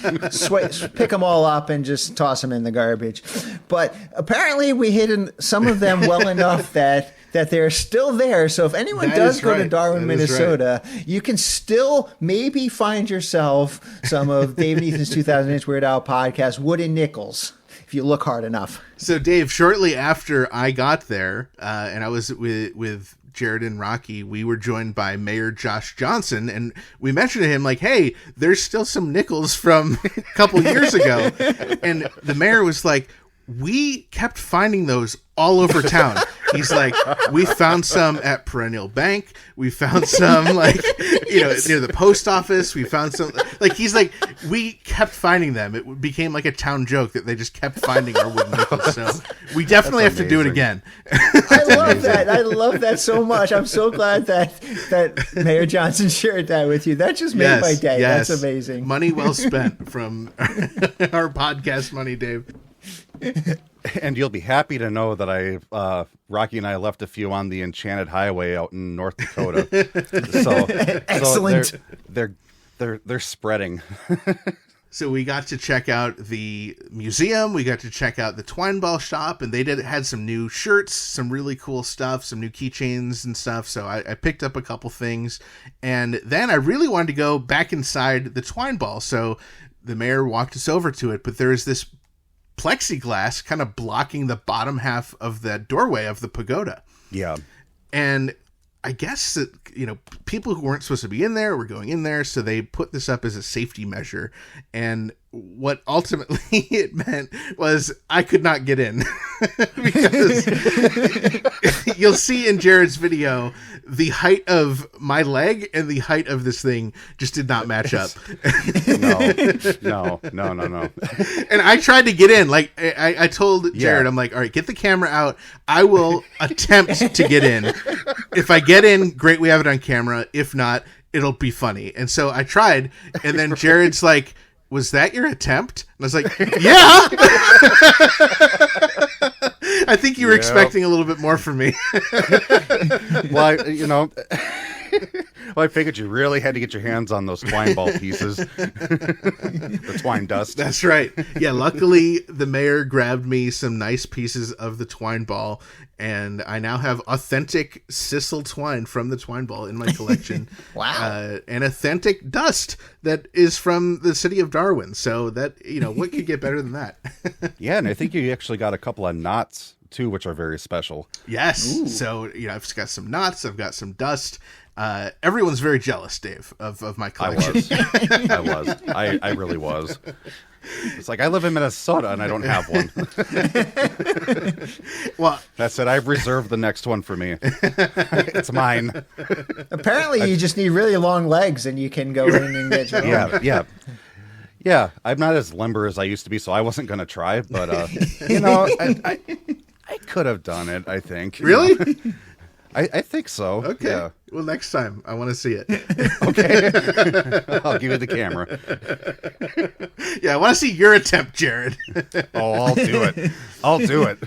pick them all up and just toss them in the garbage. But apparently we hid some of them well enough that they're still there. So if anyone does go to Darwin, Minnesota, you can still maybe find yourself some of Dave and Ethan's 2000 Weird Al podcast wooden nickels, if you look hard enough.
So Dave, shortly after I got there, and I was with Jared and Rocky, we were joined by Mayor Josh Johnson, and we mentioned to him, like, hey, there's still some nickels from a couple years ago. And the mayor was like, we kept finding those all over town. He's like, we found some at Perennial Bank. We found some, like, near the post office. We found some, like, he's like, we kept finding them. It became like a town joke that they just kept finding our wooden nickels. So we definitely have to do it again.
I love that. I love that so much. I'm so glad that Mayor Johnson shared that with you. That just made my day.
Yes.
That's amazing.
Money well spent from our podcast money, Dave.
And you'll be happy to know that Rocky and I left a few on the Enchanted Highway out in North Dakota.
Excellent.
So they're spreading.
So we got to check out the museum. We got to check out the Twine Ball shop, and they had some new shirts, some really cool stuff, some new keychains and stuff. So I picked up a couple things, and then I really wanted to go back inside the Twine Ball. So the mayor walked us over to it, but there is this plexiglass kind of blocking the bottom half of the doorway of the pagoda.
Yeah.
And I guess that, people who weren't supposed to be in there were going in there, so they put this up as a safety measure. And what ultimately it meant was I could not get in. Because you'll see in Jared's video, the height of my leg and the height of this thing just did not match up.
No.
And I tried to get in. Like, I told Jared, I'm like, all right, get the camera out. I will attempt to get in. If I get in, great, we have it on camera. If not, it'll be funny. And so I tried, and then Jared's like, was that your attempt? And I was like, yeah. I think you were expecting a little bit more from me.
Well, I figured you really had to get your hands on those twine ball pieces. The twine dust.
That's right. Yeah, luckily the mayor grabbed me some nice pieces of the twine ball, and I now have authentic sisal twine from the twine ball in my collection.
Wow.
And authentic dust that is from the city of Darwin. So that, what could get better than that?
Yeah, and I think you actually got a couple of knots too, which are very special.
Yes. Ooh. So, I've got some knots, I've got some dust. Everyone's very jealous, Dave, of my collection.
I really was. It's like, I live in Minnesota and I don't have one.
Well,
that's it. I've reserved the next one for me. It's mine.
Apparently, you just need really long legs and you can go in and get your own.
Yeah. I'm not as limber as I used to be, so I wasn't going to try. But, I could have done it, I think.
Really?
I think so.
Okay.
Yeah.
Well, next time I want to see it.
Okay. I'll give you the camera.
Yeah, I want to see your attempt, Jared.
Oh, I'll do it.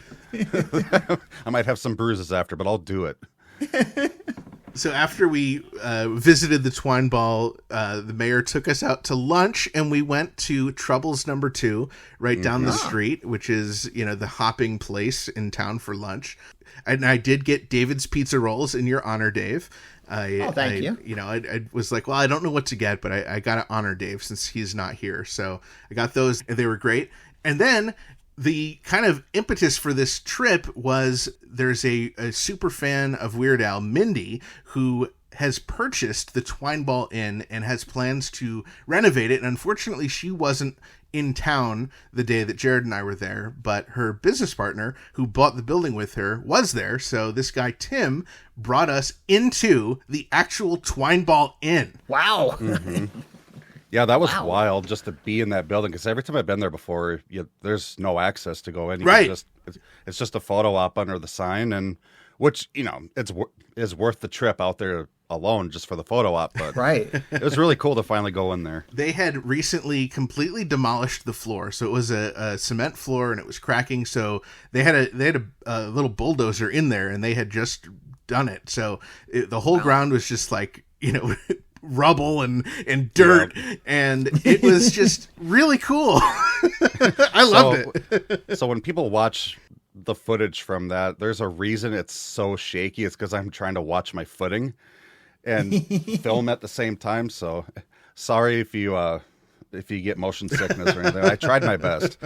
I might have some bruises after, but I'll do it.
So after we visited the Twine Ball, the mayor took us out to lunch, and we went to Troubles Number 2 right down the street, which is, the hopping place in town for lunch. And I did get David's Pizza Rolls in your honor, Dave.
Thank you.
I was like, well, I don't know what to get, but I got to honor Dave since he's not here. So I got those, and they were great. And then the kind of impetus for this trip was there's a super fan of Weird Al, Mindy, who has purchased the Twine Ball Inn and has plans to renovate it. And unfortunately, she wasn't in town the day that Jared and I were there, but her business partner who bought the building with her was there. So this guy, Tim, brought us into the actual Twine Ball Inn.
Wow.
Mm-hmm. Yeah, that was wild just to be in that building, because every time I've been there before, there's no access to go in.
Right.
It's just a photo op under the sign, and which, is worth the trip out there alone just for the photo op. But
right.
It was really cool to finally go in there.
They had recently completely demolished the floor. So it was a cement floor and it was cracking. So they had a little bulldozer in there and they had just done it. So the whole ground was just like, rubble and dirt, and it was just really cool. I loved it.
So when people watch the footage from that, there's a reason it's so shaky. It's because I'm trying to watch my footing and film at the same time. So sorry if you if you get motion sickness or anything. I tried my best.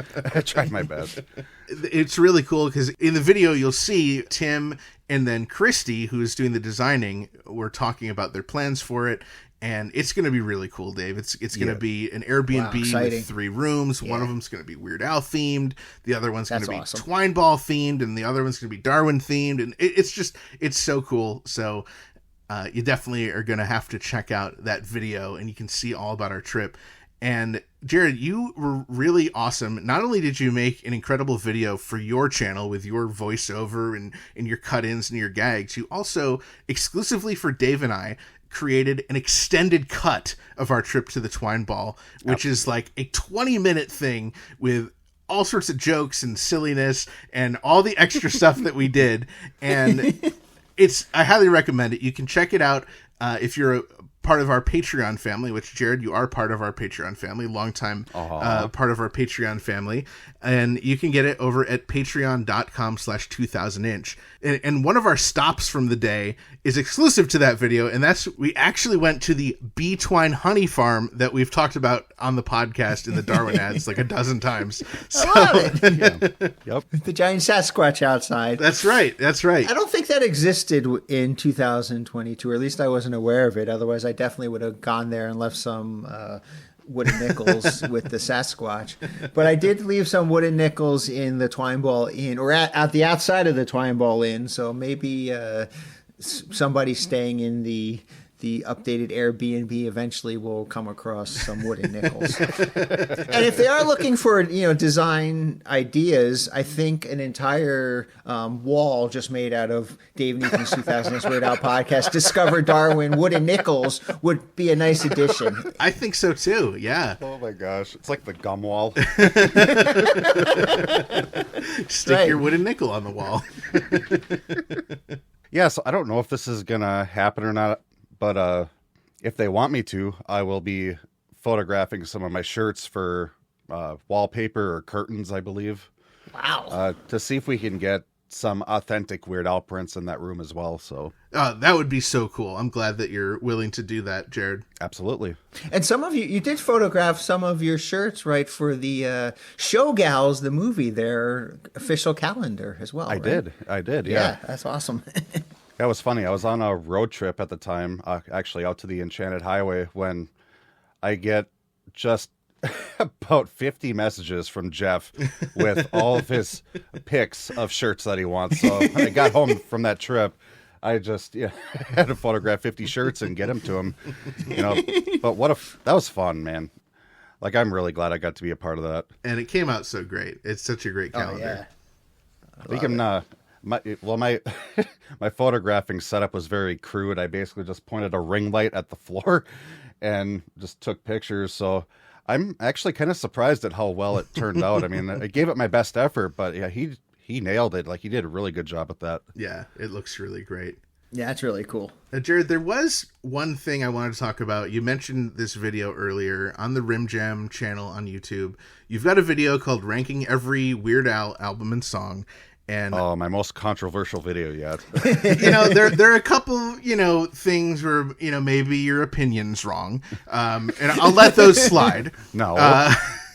It's really cool because in the video you'll see Tim and then Christy, who's doing the designing, we're talking about their plans for it. And it's going to be really cool, Dave. It's going to be an Airbnb with 3 rooms. One of them's going to be Weird Al themed. The other one's going to be
awesome.
Twine Ball themed. And the other one's going to be Darwin themed. And it's so cool. So you definitely are going to have to check out that video and you can see all about our trip. And Jared, you were really awesome. Not only did you make an incredible video for your channel with your voiceover and your cut-ins and your gags, you also, exclusively for Dave and I, created an extended cut of our trip to the Twine Ball, which is like a 20-minute thing with all sorts of jokes and silliness and all the extra stuff that we did. And I highly recommend it. You can check it out if you're a part of our Patreon family, which, Jared, you are part of our Patreon family, longtime part of our Patreon family. And you can get it over at patreon.com/2000inch. And one of our stops from the day is exclusive to that video. And we actually went to the bee twine honey farm that we've talked about on the podcast in the Darwin ads like a dozen times. So,
I love it.
Yep.
The giant Sasquatch outside.
That's right.
I don't think that existed in 2022, or at least I wasn't aware of it. Otherwise, I definitely would have gone there and left some wooden nickels with the Sasquatch. But I did leave some wooden nickels in the Twine Ball Inn, or at the outside of the Twine Ball Inn. So maybe somebody staying in the updated Airbnb eventually will come across some wooden nickels. And if they are looking for, design ideas, I think an entire wall just made out of Dave and Ethan's 2000 Weird Al podcast, Discover Darwin wooden nickels, would be a nice addition.
I think so too. Yeah.
Oh my gosh. It's like the gum wall.
Stick your wooden nickel on the wall.
Yeah, so I don't know if this is going to happen or not. But if they want me to, I will be photographing some of my shirts for wallpaper or curtains, I believe.
Wow.
To see if we can get some authentic Weird Al prints in that room as well. So
that would be so cool. I'm glad that you're willing to do that, Jared.
Absolutely.
And some of you did photograph some of your shirts, right, for the Showgals, the movie, their official calendar as well.
I did.
Yeah, that's awesome.
That was funny. I was on a road trip at the time, actually out to the Enchanted Highway, when I get just about 50 messages from Jeff with all of his pics of shirts that he wants. So when I got home from that trip, I just had to photograph 50 shirts and get them to him. But that was fun, man. Like, I'm really glad I got to be a part of that.
And it came out so great. It's such a great calendar.
Oh, yeah.
My photographing setup was very crude. I basically just pointed a ring light at the floor and just took pictures. So I'm actually kind of surprised at how well it turned out. I mean, I gave it my best effort, but yeah, he nailed it. Like, he did a really good job at that.
Yeah, it looks really great.
Yeah, it's really cool.
Jared, there was one thing I wanted to talk about. You mentioned this video earlier on the Rim Jam channel on YouTube. You've got a video called Ranking Every Weird Al Album and Song. And
my most controversial video yet.
There are a couple, things where, maybe your opinion's wrong. And I'll let those slide.
No.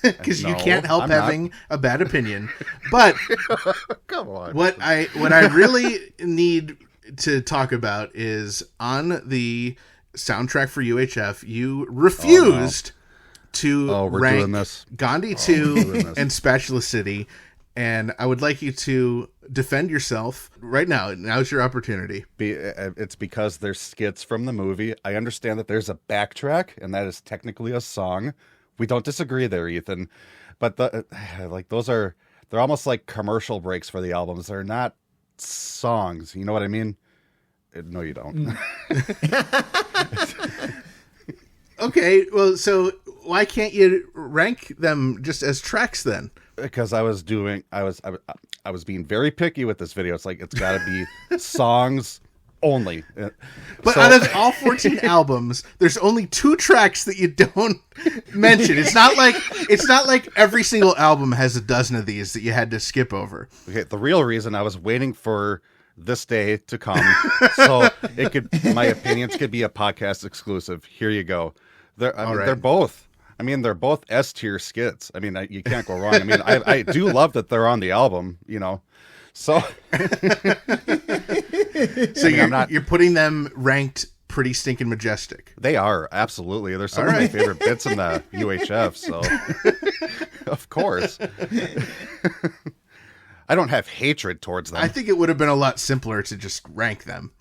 Because you can't help having a bad opinion. But
come on.
What I really need to talk about is on the soundtrack for UHF, you refused to rank Gandhi 2 and Spatula City. And I would like you to defend yourself right now. Now's your opportunity.
It's because there's skits from the movie. I understand that there's a backtrack, and that is technically a song. We don't disagree there, Ethan. But they're almost like commercial breaks for the albums. They're not songs. You know what I mean? No, you don't.
Okay, well, so why can't you rank them just as tracks then?
Because I was being very picky with this video. It's like, it's got to be songs only.
But out of all 14 albums, there's only 2 tracks that you don't mention. It's not like every single album has a dozen of these that you had to skip over.
Okay, the real reason I was waiting for this day to come, so my opinions could be a podcast exclusive. Here you go. They're both. I mean, they're both S-tier skits. I mean, you can't go wrong. I mean, I do love that they're on the album, you know. So,
so you're putting them ranked pretty stinking majestic.
They are, absolutely. They're some of my favorite bits in the UHF, so of course. I don't have hatred towards them.
I think it would have been a lot simpler to just rank them.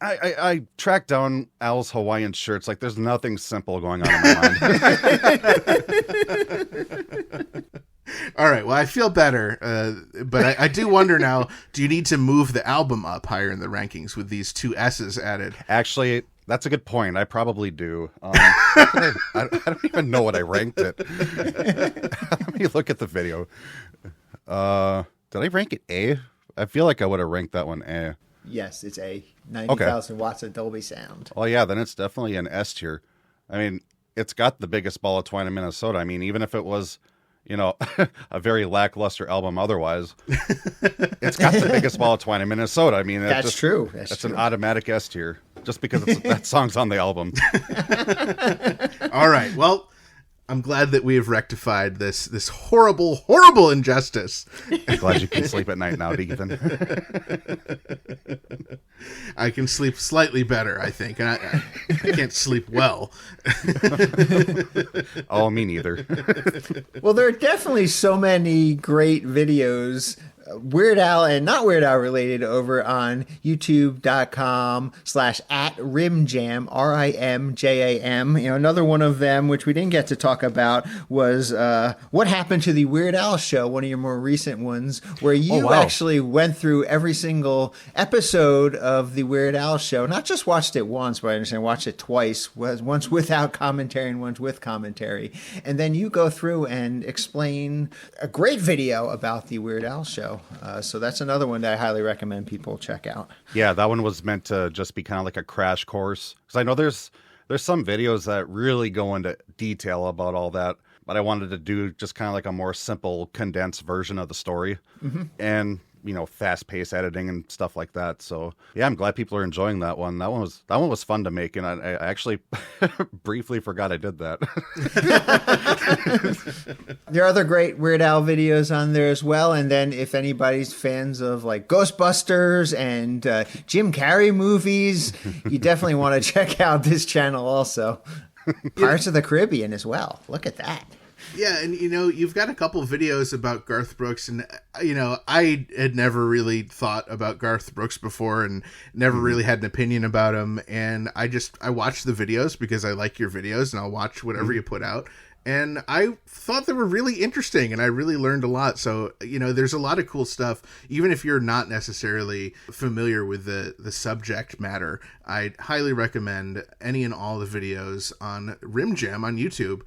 I tracked down Al's Hawaiian shirts. Like, there's nothing simple going on in my mind.
All right. Well, I feel better, but I do wonder now, do you need to move the album up higher in the rankings with these two S's added?
Actually, that's a good point. I probably do. I don't even know what I ranked it. Let me look at the video. Did I rank it A? I feel like I would have ranked that one A.
Yes, it's A. 90,000 watts of Dolby sound.
Oh, yeah, then it's definitely an S tier. I mean, it's got the biggest ball of twine in Minnesota. I mean, even if it was, you know, a very lackluster album otherwise, it's got the biggest ball of twine in Minnesota. I mean,
that's true.
That's an automatic S tier just because that song's on the album.
All right. Well, I'm glad that we have rectified this horrible, horrible injustice.
I'm glad you can sleep at night now, Ethan.
I can sleep slightly better, I think. And I can't sleep well.
Oh, me neither.
Well, there are definitely so many great videos, Weird Al and not Weird Al related, over on youtube.com/@rimjam, RIMJAM. You know, another one of them, which we didn't get to talk about, was what happened to the Weird Al show, one of your more recent ones, where you actually went through every single episode of the Weird Al show. Not just watched it once, but I understand watched it twice, once without commentary and once with commentary. And then you go through and explain a great video about the Weird Al show. So that's another one that I highly recommend people check out.
Yeah, that one was meant to just be kind of like a crash course. Because I know there's some videos that really go into detail about all that. But I wanted to do just kind of like a more simple, condensed version of the story. Mm-hmm. And, you know, fast-paced editing and stuff like that. So, yeah, I'm glad people are enjoying that one. That one was fun to make, and I actually briefly forgot I did that.
There are other great Weird Al videos on there as well. And then if anybody's fans of like Ghostbusters and Jim Carrey movies, you definitely want to check out this channel also. Pirates of the Caribbean as well. Look at that.
Yeah, and you know, you've got a couple videos about Garth Brooks, and you know, I had never really thought about Garth Brooks before and never really had an opinion about him, and I watch the videos because I like your videos and I'll watch whatever you put out. And I thought they were really interesting, and I really learned a lot. So, you know, there's a lot of cool stuff. Even if you're not necessarily familiar with the subject matter, I highly recommend any and all the videos on Rim Jam on YouTube.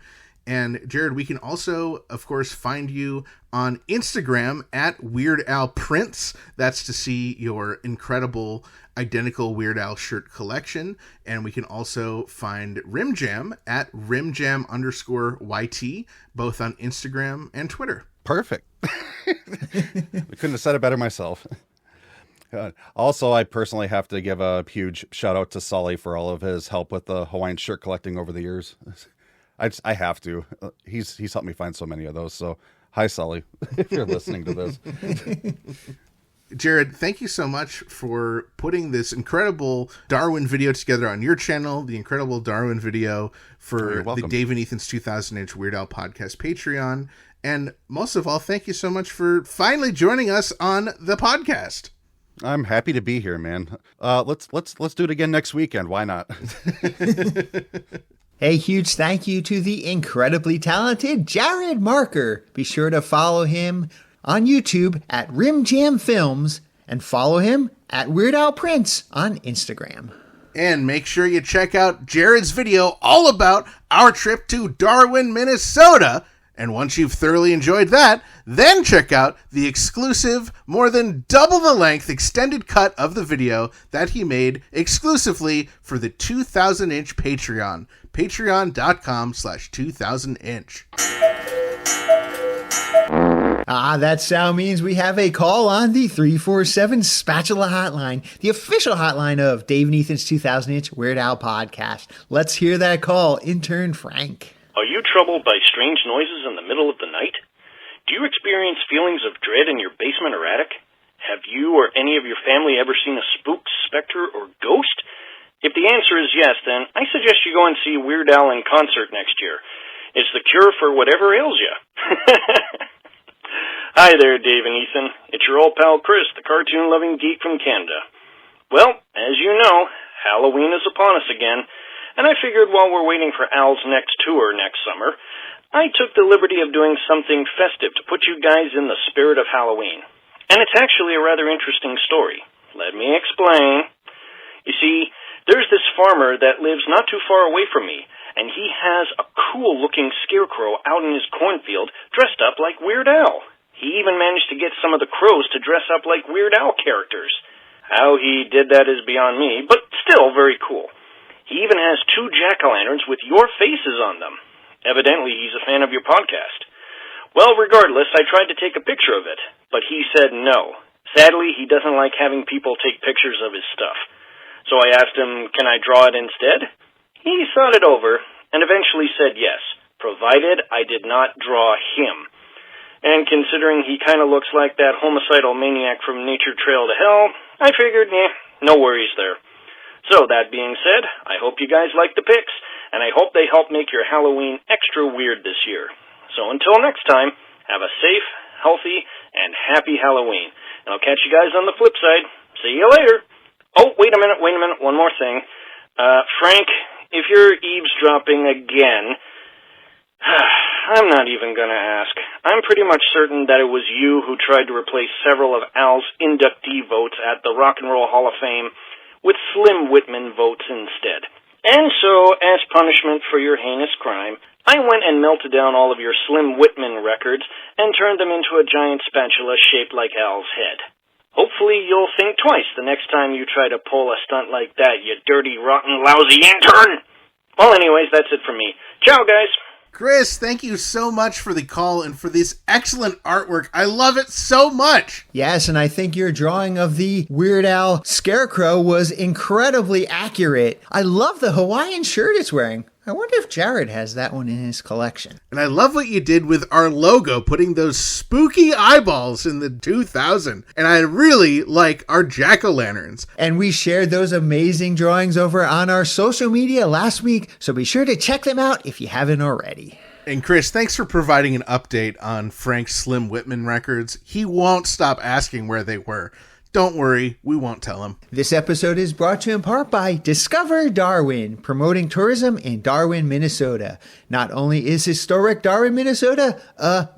And Jared, we can also, of course, find you on Instagram at Weird Al Prints. That's to see your incredible identical Weird Al shirt collection. And we can also find Rim Jam at rimjam_YT, both on Instagram and Twitter.
Perfect. I couldn't have said it better myself. Also, I personally have to give a huge shout out to Sully for all of his help with the Hawaiian shirt collecting over the years. I have to. He's helped me find so many of those. So, hi, Sully, if you're listening to this.
Jared, thank you so much for putting this incredible Darwin video together on your channel, the incredible Darwin video for the Dave and Ethan's 2000-inch Weird Al podcast Patreon. And most of all, thank you so much for finally joining us on the podcast.
I'm happy to be here, man. Let's do it again next weekend. Why not?
A huge thank you to the incredibly talented Jared Marker. Be sure to follow him on YouTube at Rim Jam Films and follow him at Weird Al Prince on Instagram.
And make sure you check out Jared's video all about our trip to Darwin, Minnesota. And once you've thoroughly enjoyed that, then check out the exclusive, more than double the length extended cut of the video that he made exclusively for the 2000-inch Patreon. Patreon.com/2000-inch.
That sound means we have a call on the 347 Spatula Hotline, the official hotline of Dave and Ethan's 2000-inch Weird Al podcast. Let's hear that call. Intern Frank.
Are you troubled by strange noises in the middle of the night? Do you experience feelings of dread in your basement or attic? Have you or any of your family ever seen a spook, specter, or ghost? If the answer is yes, then I suggest you go and see Weird Al in concert next year. It's the cure for whatever ails you. Hi there, Dave and Ethan. It's your old pal Chris, the cartoon-loving geek from Canada. Well, as you know, Halloween is upon us again, and I figured while we're waiting for Al's next tour next summer, I took the liberty of doing something festive to put you guys in the spirit of Halloween. And it's actually a rather interesting story. Let me explain. You see, there's this farmer that lives not too far away from me, and he has a cool-looking scarecrow out in his cornfield dressed up like Weird Al. He even managed to get some of the crows to dress up like Weird Al characters. How he did that is beyond me, but still very cool. He even has 2 jack-o'-lanterns with your faces on them. Evidently, he's a fan of your podcast. Well, regardless, I tried to take a picture of it, but he said no. Sadly, he doesn't like having people take pictures of his stuff. So I asked him, can I draw it instead? He thought it over, and eventually said yes, provided I did not draw him. And considering he kind of looks like that homicidal maniac from Nature Trail to Hell, I figured, no worries there. So, that being said, I hope you guys like the pics, and I hope they help make your Halloween extra weird this year. So until next time, have a safe, healthy, and happy Halloween. And I'll catch you guys on the flip side. See you later. Oh, wait a minute, one more thing. Frank, if you're eavesdropping again, I'm not even going to ask. I'm pretty much certain that it was you who tried to replace several of Al's inductee votes at the Rock and Roll Hall of Fame with Slim Whitman votes instead. And so, as punishment for your heinous crime, I went and melted down all of your Slim Whitman records and turned them into a giant spatula shaped like Al's head. Hopefully you'll think twice the next time you try to pull a stunt like that, you dirty, rotten, lousy intern! Well, anyways, that's it from me. Ciao, guys!
Chris, thank you so much for the call and for this excellent artwork. I love it so much.
Yes, and I think your drawing of the Weird Al scarecrow was incredibly accurate. I love the Hawaiian shirt it's wearing. I wonder if Jared has that one in his collection.
And I love what you did with our logo, putting those spooky eyeballs in the 2000. And I really like our jack-o'-lanterns.
And we shared those amazing drawings over on our social media last week, so be sure to check them out if you haven't already.
And Chris, thanks for providing an update on Frank's Slim Whitman records. He won't stop asking where they were. Don't worry, we won't tell him.
This episode is brought to you in part by Discover Darwin, promoting tourism in Darwin, Minnesota. Not only is historic Darwin, Minnesota,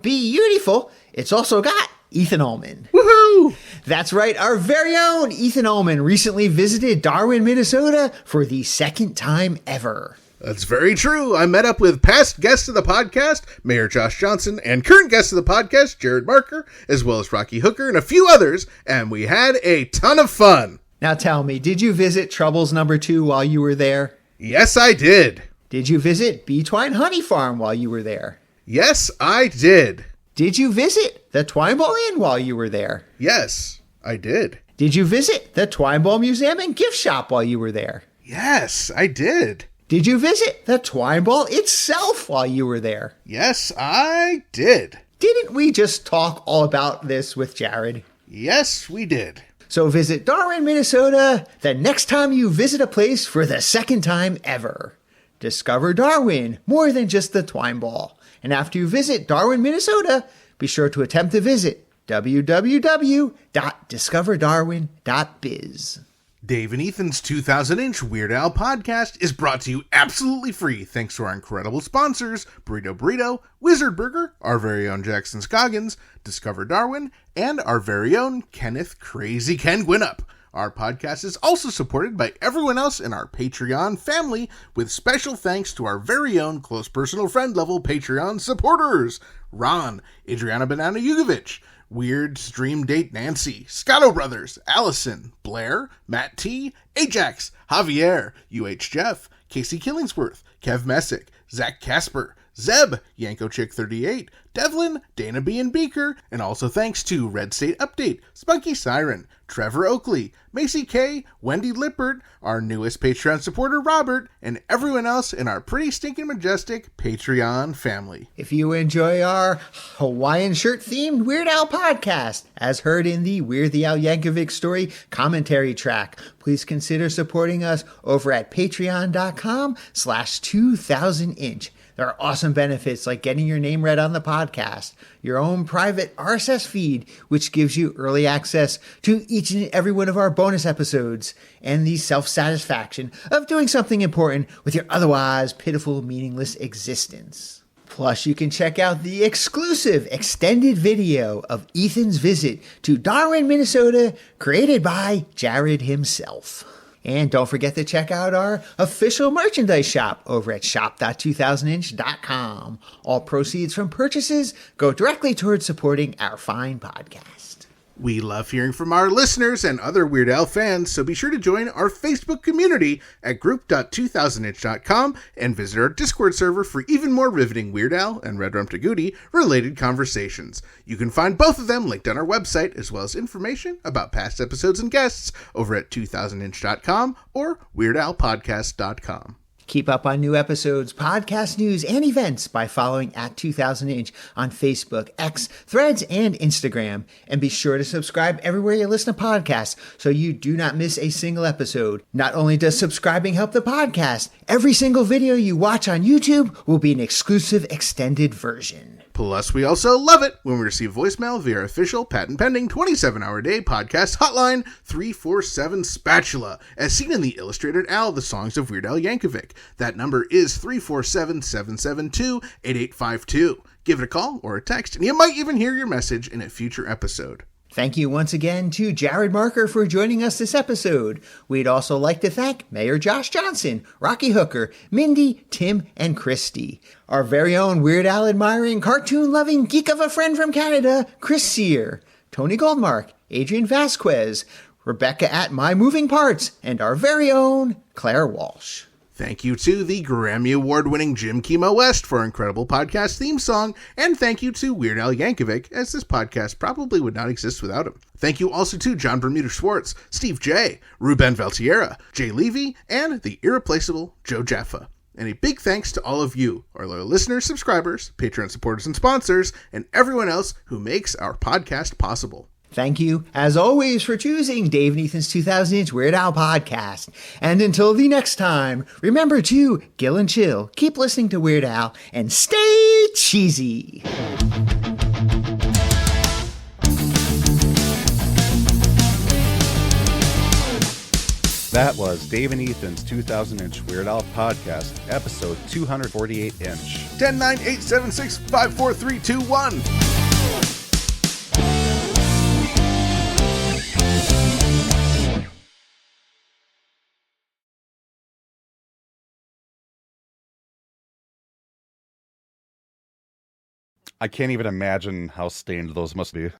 beautiful, it's also got Ethan Ullman.
Woohoo!
That's right, our very own Ethan Ullman recently visited Darwin, Minnesota for the 2nd time ever.
That's very true. I met up with past guests of the podcast, Mayor Josh Johnson, and current guest of the podcast, Jared Marker, as well as Rocky Hooker and a few others, and we had a ton of fun.
Now tell me, did you visit Troubles No. 2 while you were there?
Yes, I did.
Did you visit Bee Twine Honey Farm while you were there?
Yes, I did.
Did you visit the Twine Ball Inn while you were there?
Yes, I did.
Did you visit the Twine Ball Museum and Gift Shop while you were there?
Yes, I did.
Did you visit the Twine Ball itself while you were there?
Yes, I did.
Didn't we just talk all about this with Jared?
Yes, we did.
So visit Darwin, Minnesota the next time you visit a place for the 2nd time ever. Discover Darwin, more than just the Twine Ball. And after you visit Darwin, Minnesota, be sure to attempt to visit www.discoverdarwin.biz.
Dave and Ethan's 2000-inch Weird Al podcast is brought to you absolutely free thanks to our incredible sponsors, Burrito Burrito, Wizard Burger, our very own Jackson Scoggins, Discover Darwin, and our very own Kenneth Crazy Ken Gwinnett. Our podcast is also supported by everyone else in our Patreon family, with special thanks to our very own close personal friend level Patreon supporters, Ron, Adriana Banana Yugovich, Weird Stream Date Nancy, Scotto Brothers, Allison, Blair, Matt T, Ajax, Javier, UH Jeff, Casey Killingsworth, Kev Messick, Zach Casper, Zeb, Yanko Chick 38, Devlin, Dana B. and Beaker, and also thanks to Red State Update, Spunky Siren, Trevor Oakley, Macy K, Wendy Lippert, our newest Patreon supporter Robert, and everyone else in our pretty stinking majestic Patreon family.
If you enjoy our Hawaiian shirt-themed Weird Al podcast, as heard in the Weird Al Yankovic story commentary track, please consider supporting us over at patreon.com/2000inch. There are awesome benefits like getting your name read on the podcast, your own private RSS feed, which gives you early access to each and every one of our bonus episodes, and the self-satisfaction of doing something important with your otherwise pitiful, meaningless existence. Plus, you can check out the exclusive extended video of Ethan's visit to Darwin, Minnesota, created by Jared himself. And don't forget to check out our official merchandise shop over at shop.2000inch.com. All proceeds from purchases go directly towards supporting our fine podcast.
We love hearing from our listeners and other Weird Al fans, so be sure to join our Facebook community at group.2000inch.com and visit our Discord server for even more riveting Weird Al and Red Rum Taguti related conversations. You can find both of them linked on our website, as well as information about past episodes and guests over at 2000inch.com or weirdalpodcast.com.
Keep up on new episodes, podcast news, and events by following at 2000inch on Facebook, X, Threads, and Instagram. And be sure to subscribe everywhere you listen to podcasts so you do not miss a single episode. Not only does subscribing help the podcast, every single video you watch on YouTube will be an exclusive extended version.
Plus, we also love it when we receive voicemail via our official patent-pending 27-hour-a-day podcast hotline 347 Spatula, as seen in the Illustrated Al, The Songs of Weird Al Yankovic. That number is 347-772-8852. Give it a call or a text, and you might even hear your message in a future episode.
Thank you once again to Jared Marker for joining us this episode. We'd also like to thank Mayor Josh Johnson, Rocky Hooker, Mindy, Tim, and Christy. Our very own Weird Al admiring, cartoon-loving geek of a friend from Canada, Chris Sear, Tony Goldmark, Adrian Vasquez, Rebecca at My Moving Parts, and our very own Claire Walsh.
Thank you to the Grammy Award-winning Jim Kimo West for our incredible podcast theme song, and thank you to Weird Al Yankovic, as this podcast probably would not exist without him. Thank you also to John Bermuda Schwartz, Steve J., Ruben Valtierra, Jay Levy, and the irreplaceable Joe Jaffa. And a big thanks to all of you, our loyal listeners, subscribers, Patreon supporters, and sponsors, and everyone else who makes our podcast possible.
Thank you, as always, for choosing Dave and Ethan's 2000-inch Weird Al podcast. And until the next time, remember to gill and chill, keep listening to Weird Al, and stay cheesy.
That was Dave and Ethan's 2000-inch Weird Al podcast, episode 248-inch.
10-9-8-7-6-5-4-3-2-1.
I can't even imagine how stained those must be.